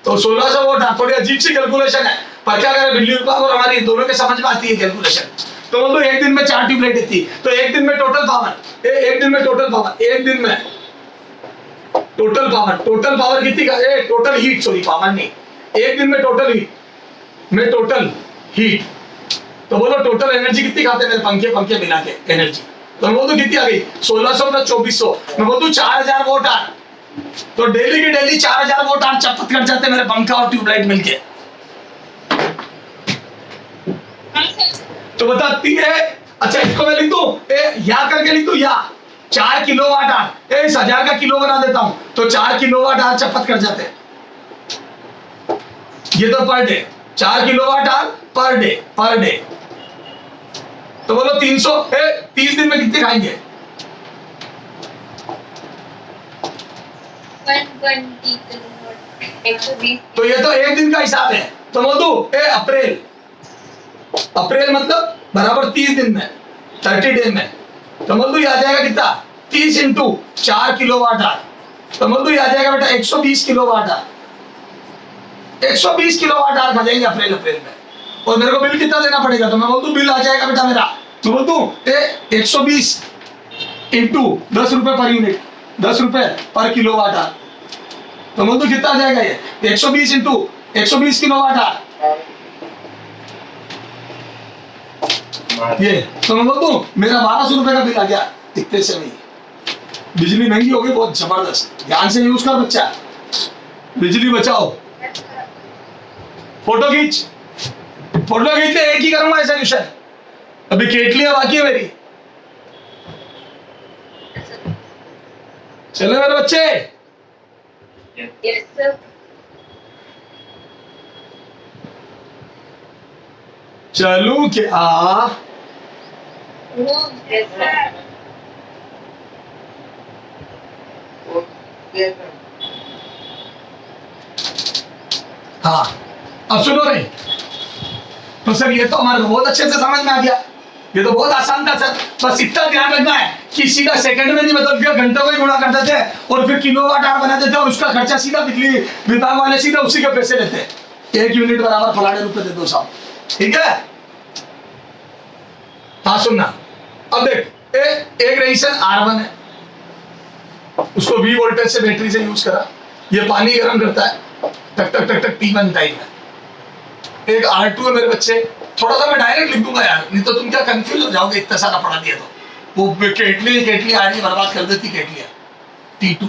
Speaker 1: तो 1600 वोट आ। थोड़ी अजीब सी कैलकुलेशन है, पर क्या करें, बिजली विभाग और हमारी दोनों के समझ में आती है कैलकुलेशन। तो बोलो एक दिन में 4 ट्यूबलाइट थी, तो एक दिन में टोटल पावर, एक दिन में टोटल पावर कितनी का? टोटल हीट, सॉरी पावर नहीं, एक दिन में टोटल हीट। तो बोलो टोटल एनर्जी कितनी खाते हैं मेरे पंखे मिला के एनर्जी? तो मैं बोलूं कितनी आ गई? 1600 प्लस 2400, मैं बोलूं 4000 वोट आ। तो डेली की डेली 4000 वोट आ चपत कर जाते मेरे पंखा और ट्यूबलाइट मिलके। तो बताती है। अच्छा इसको मैं लिख दूं, या करके लिख दूं, या 4 किलोवाट आवर, इस 1000 का किलो बना देता हूं, तो 4 किलोवाट आवर चपत कर जाते हैं। ये तो per day 4 kilowatt hour per day. तो बोलो 300, 30 दिन में कितने खाएंगे?
Speaker 3: 120।
Speaker 1: तो ये तो एक दिन का हिसाब है। तो बोल दो अप्रैल मतलब बराबर 30 दिन में, 30 डे में। तो बोल दो ये आ जाएगा कितना? 30 इंटू 4 किलोवाट आवर। तो बोल दो ये आ जाएगा बेटा 120 किलोवाट आवर। 120 किलोवाट आवर खा जाएंगे अप्रैल में। और मेरे को बिल कितना देना पड़ेगा? तो मैं बोल दूं बिल आ जाएगा बेटा मेरा, तो बोल दूं 120 इंटू 10 रुपए पर यूनिट, 10 रुपए पर किलोवाट आवर। तो बोल दूं कितना आ जाएगा? ये 120 इंटू 120 किलोवाट आवर ये। तो मैं बोल दूं मेरा 1200 रुपए का बिल आ गया इतने से। नहीं, बिजली महंगी हो गई बहुत जबरदस्त, ध्यान से यूज कर बच्चा, बिजली बचाओ। फोटो खींचते एक ही करूंगा ऐसा क्वेश्चन, अभी केटलियां बाकी है मेरी। चलो मेरे बच्चे,
Speaker 3: Yes, sir.
Speaker 1: चलू क्या?
Speaker 3: No. Yes, sir.
Speaker 1: हाँ, अब सुनो नहीं तो सर ये तो हमारे को बहुत अच्छे से समझ में आ गया, ये तो बहुत आसान था सर। बस इतना ध्यान रखना है कि सीधा सेकंड में नहीं बदल दिया, घंटों को ही गुणा करते थे और फिर किलोवाट आवर बनाते थे और उसका खर्चा सीधा बिजली विभाग वाले सीधा उसी के पैसे लेते हैं। 1 यूनिट बराबर फलाने रुपए दे दो साहब, ठीक है? हाँ सुनना, अब देख एक रजिस्टर R1 है, उसको V वोल्टेज से बैटरी से यूज करा, ये पानी गर्म करता है, टक टक टक टक T1 टाइम है। एक R2 है मेरे बच्चे, थोड़ा सा मैं डायरेक्ट लिख दूंगा यार, नहीं तो तुम क्या कंफ्यूज हो जाओगे, इतना सारा पढ़ा दिया तो। वो केटली आ रही बर्बाद कर देती केटलियां। T2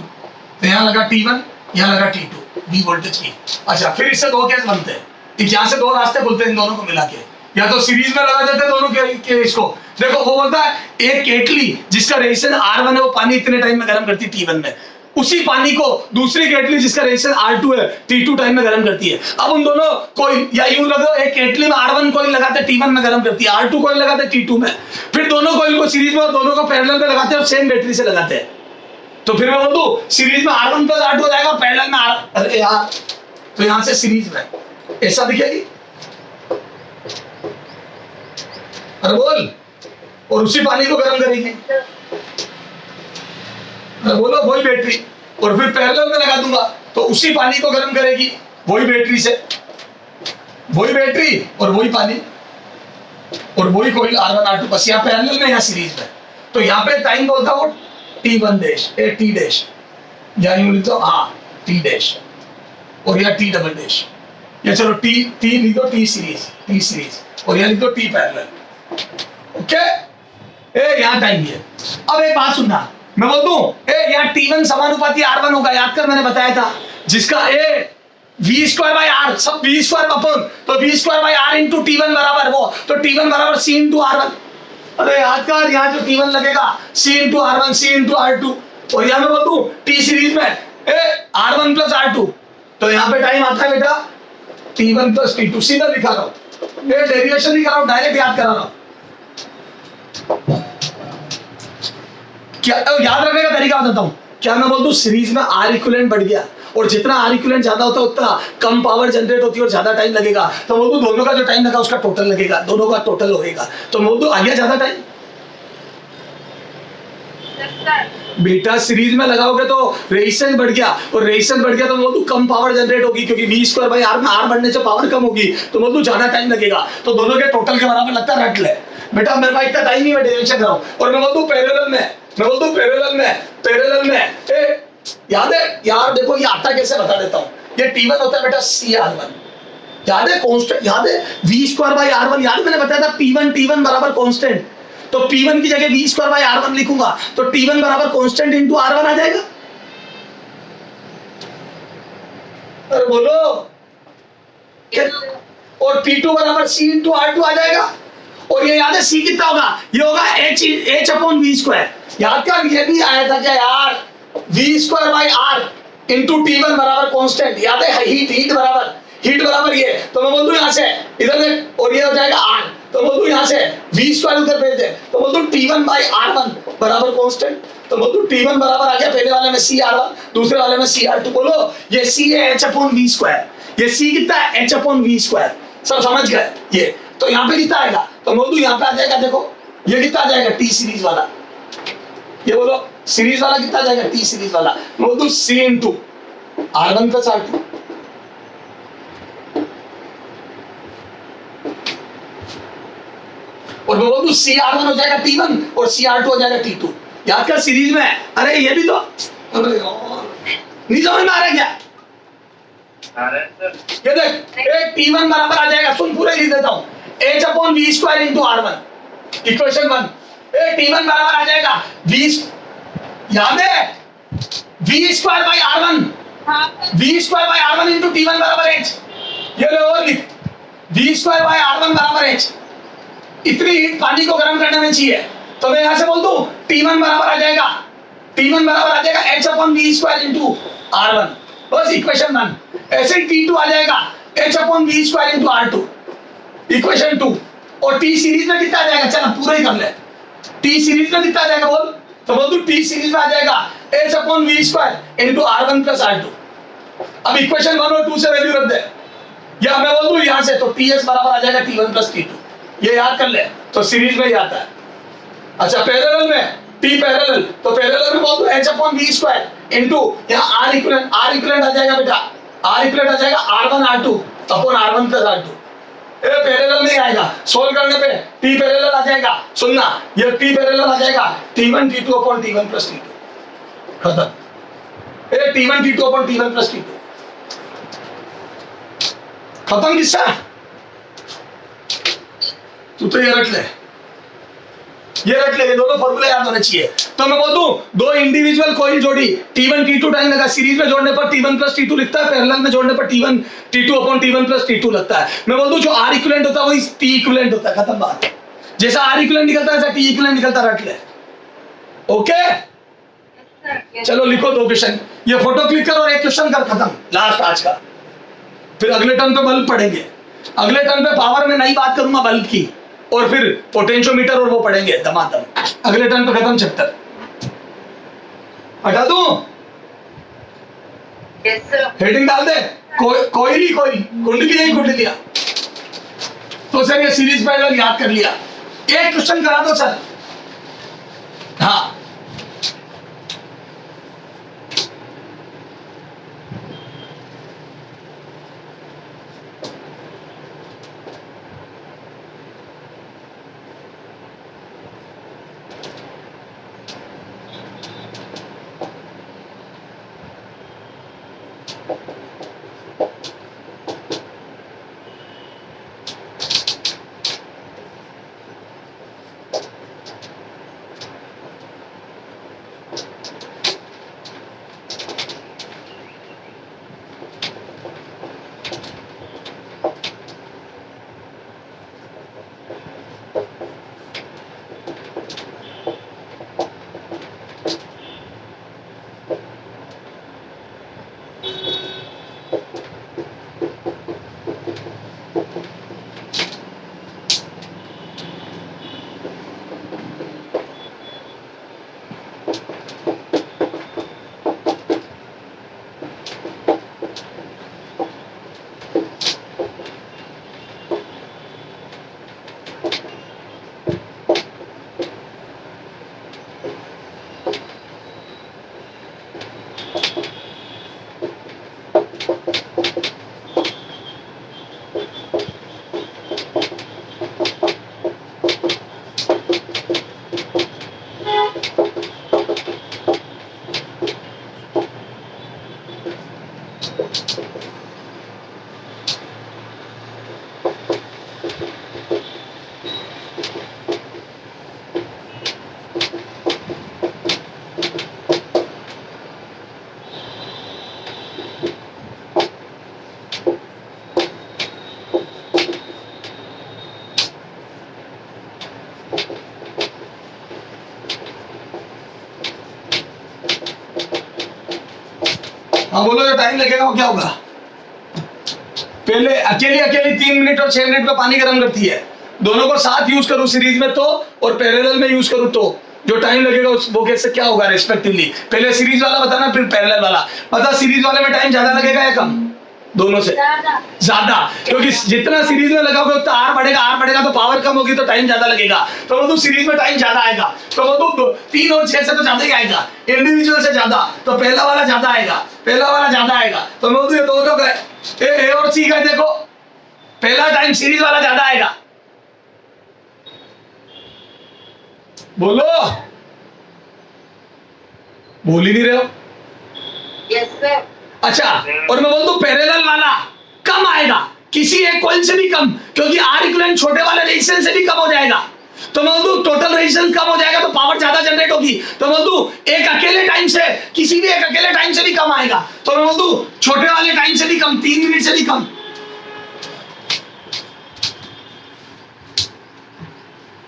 Speaker 1: तो यहाँ लगा T1, यहाँ लगा T2 V वोल्टेज की। अच्छा, फिर इससे दो केस बनते हैं, यहाँ से दो रास्ते खुलते हैं इन दोनों को मिला के, या तो सीरीज में लगा देते हैं दोनों के इसको। देखो वो बोलता है एक केटली जिसका रेजिस्टेंस R1 है वो पानी इतने टाइम में गर्म करती है T1 में, उसी पानी को दूसरी केटली जिसका रेजिस्टेंस R2 है T2 टाइम में गर्म करती है। अब उन दोनों कोई या यूं लगो, एक केटली में R1 कोइल लगाते T1 में गर्म करती है, R2 कोइल लगाते T2 में, फिर दोनों कोइल को सीरीज में और दोनों को पैरेलल में लगाते हैं और सेम बैटरी से लगाते हैं। तो फिर मैं बोल दूं सीरीज में R1 प्लस R2 हो जाएगा, पैरेलल में अरे यार, तो यहां से सीरीज में ऐसा दिखेगी, अरे बोल, और उसी पानी को गर्म करेंगे, अरे बोलो वही बैटरी, और फिर पैरेलल में लगा दूंगा तो उसी पानी को गर्म करेगी वही बैटरी से, वही बैटरी और वही पानी और वही कोई R1 R2, बस यहाँ पैरेलल में या सीरीज में। तो यहाँ पे टाइम बोलता हूँ T1 डैश T डैश, या यूं लिख दो हाँ T डैश, और यहाँ T डबल डैश, या चलो T लिख दो T सीरीज और यहाँ लिख दो T पैरेलल। ओके, यहाँ टाइम है। अब एक बात सुनना, मैं बोल दूं यहाँ T1 समानुपाती R1 होगा, याद कर मैंने बताया था, जिसका V स्क्वायर बाय R, सब V स्क्वायर अपन, तो V square by R into T1 बराबर वो, तो T1 बराबर C इंटू R1। अरे याद कर, यहाँ जो T1 लगेगा C into R1 C into R2, और यहाँ मैं बोल दूं T सीरीज में R1 प्लस R2, तो यहाँ पे टाइम आता है बेटा T1 प्लस T2, सीधा लिखा रहा हूँ, डेरिवेशन नहीं कर रहा हूँ, डायरेक्ट याद करा रहा हूँ। क्या याद रखने का तरीका बताता हूं, क्या मैं बोल दूं सीरीज में R इक्विवेलेंट बढ़ गया, और जितना R इक्विवेलेंट ज्यादा होता है उतना कम पावर जनरेट होती है और ज्यादा टाइम लगेगा, तो बोल दूं दोनों का जो टाइम लगा उसका टोटल लगेगा, दोनों का टोटल होएगा, तो बोल दूं आ गया ज्यादा टाइम। बेटा सीरीज में लगाओगे तो रेजिस्टेंस बढ़ गया, और रेजिस्टेंस बढ़ गया तो बोल दूं कम पावर जनरेट होगी, क्योंकि V स्क्वायर बाय R में R बढ़ने से पावर कम होगी, तो बोल दूं ज्यादा टाइम लगेगा, तो दोनों के टोटल के बराबर लगता है, रट ले बेटा, मेरे पास इतना टाइम नहीं, मैं डेरिवेशन कर रहा हूं। और मैं बोल दूं पैरेलल में, याद है यार, देखो ये आता कैसे बता देता हूं, ये T1 होता है बेटा CR1, याद है कांस्टेंट, याद है V स्क्वायर बाय R1, याद मैंने बताया था T1 बराबर कांस्टेंट, तो P1 की जगह V स्क्वायर बाय R1 लिखूंगा, तो T1 बराबर कांस्टेंट इंटू R1 आ जाएगा। अरे बोलो, और P2 बराबर C इंटू R2 आ जाएगा, और ये याद है C कितना होगा, ये होगा H अपॉन V स्क्वायर, याद कर, ये भी आया था क्या यार, V square by R into T1 बराबर कांस्टेंट, याद है हीट बराबर ये, तो मैं बोल दूं यहाँ से इधर देख, और ये हो जाएगा R, तो बोल दूं यहाँ से V स्क्वायर उधर भेज दे, तो बोल दूं T1 बाय R1 बराबर कांस्टेंट, तो बोल दूं T1 बराबर आ गया, पहले वाले में CR1, दूसरे वाले में CR2, बोलो ये C है H अपॉन V स्क्वायर, ये C कितना है H अपॉन V स्क्वायर, सब समझ गए ये, तो यहाँ पे कितना आएगा, तो बोल दूं यहाँ पे आ जाएगा, देखो ये कितना आ जाएगा T सीरीज वाला, ये बोलो सीरीज वाला कितना आ जाएगा T सीरीज वाला, बोल दूं C into R1 plus R2, और मैं बोल दूं CR1 हो जाएगा T1 और CR2 हो जाएगा T2, याद कर सीरीज में, अरे ये भी तो, अरे यार नहीं समझ में आ रहा क्या, ये देख एक T1 बराबर आ जाएगा, सुन पूरा लिख देता हूं, H upon V square into R1, equation 1, एक T1 बराबर आ जाएगा V, याद है V square by R1, V square by R1 into T1 बराबर H, ये लो और लिख, V स्क्वायर बाय R1 बराबर H, इतनी हीट पानी को गर्म करने में चाहिए, तो मैं यहां से बोल दूं T1 बराबर आ जाएगा T1 बराबर आ जाएगा h upon v square into R1, बस इक्वेशन 1। ऐसे ही T2 आ जाएगा h upon v square into R2, equation 2। और T सीरीज में कितना आ जाएगा, चलो पूरा ही कर ले। T सीरीज में कितना आ जाएगा बोल, तो बोल तू T सीरीज में आ जाएगा h upon v square into R1 plus R2। अब इक्वेशन 1 और 2 से वैल्यू रख दे, या मैं बोल दूं यहां से, तो Ts बराबर आ जाएगा T1 प्लस T2, ये याद कर ले, तो सीरीज में ही आता है। अच्छा पैरेलल में T पैरेलल, तो पैरेलल में बोल दूं h upon v square into यहाँ R इक्विवेलेंट आ जाएगा बेटा, R इक्विवेलेंट आ जाएगा R1 R2 upon R1 plus R2। ये पैरेलल में ही आएगा, सोल्व करने पे T पैरेलल आ जाएगा, सुनना ये T पैरेलल आ जाएगा T1 T2 upon T1 plus T2, खत्म। ये T1 T2 upon T1 plus T2, खत्म किस्सा। तू तो ये रख ले, ये दोनों फॉर्मूले याद होने चाहिए। तो मैं बोल दूं दो इंडिविजुअल कॉइल जोड़ी T1 T2 टाइम लगा, सीरीज में जोड़ने पर T1 प्लस T2 लिखता है, पैरेलल में जोड़ने पर T1 T2 upon T1 plus T2 लगता है। मैं बोल दूं जो R इक्विवेलेंट होता है वही T इक्विवेलेंट होता है, खत्म बात। जैसा R इक्विवेलेंट निकलता है ऐसा T इक्विवेलेंट निकलता, रख ले। ओके चलो लिखो दो क्वेश्चन, ये फोटो क्लिक कर और एक क्वेश्चन कर, खत्म लास्ट आज का। फिर अगले टर्न पे बल्ब पढ़ेंगे, अगले टर्न पे पावर में नई बात करूंगा बल्ब की, और फिर पोटेंशियोमीटर और वो पढ़ेंगे दमादम। अगले टर्न पे खत्म चैप्टर। हटा दूं,
Speaker 3: Yes, sir.
Speaker 1: हेडिंग डाल दे, कोई कुंडली नहीं कुंडलियां। तो सर ये सीरीज पैरेलल याद कर लिया, एक क्वेश्चन करा दो सर। हाँ हाँ बोलो, जो टाइम लगेगा वो क्या होगा। पहले अकेली 3 मिनट और 6 मिनट में पानी गर्म करती है, दोनों को साथ यूज करूं सीरीज में तो, और पैरेलल में यूज करूं तो जो टाइम लगेगा वो कैसे क्या होगा रेस्पेक्टिवली। पहले सीरीज वाला बताना फिर पैरेलल वाला। पता सीरीज वाले में टाइम ज्यादा लगेगा या कम, दोनों से ज्यादा, क्योंकि जितना सीरीज में लगाओगे उतना आर बढ़ेगा तो पावर कम होगी तो टाइम ज्यादा लगेगा। तो वो तो सीरीज में टाइम ज्यादा आएगा, तो वो तो 3 और 6 से तो ज्यादा ही आएगा, इंडिविजुअल से ज्यादा, तो पहला वाला ज्यादा आएगा। तो मैं बोलूं ये दोनों का ए और सी का देखो, पहला टाइम सीरीज वाला ज्यादा आएगा। बोलो, बोल ही नहीं रहे हो।
Speaker 3: Yes, sir.
Speaker 1: अच्छा, और मैं बोल दूं पैरेलल वाला कम आएगा, किसी एक कॉइल से भी कम, क्योंकि आर इक्विवेलेंट छोटे वाले रेजिस्टेंस से भी कम हो जाएगा। तो मैं बोल दूं टोटल रेजिस्टेंस कम हो जाएगा तो पावर ज्यादा जनरेट होगी। तो मैं बोल दूं एक अकेले टाइम से, किसी भी एक अकेले टाइम से भी कम आएगा। तो मैं बोल दूं छोटे वाले टाइम से भी कम, 3 मिनट से भी कम।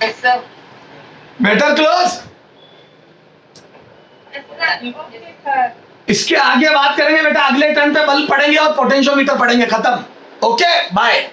Speaker 3: Yes, sir.
Speaker 1: Better close.
Speaker 3: Yes, sir. sir.
Speaker 1: इसके आगे बात करेंगे बेटा, अगले टर्न पे बल्ब पड़ेंगे और पोटेंशियोमीटर पड़ेंगे, खत्म। Okay bye.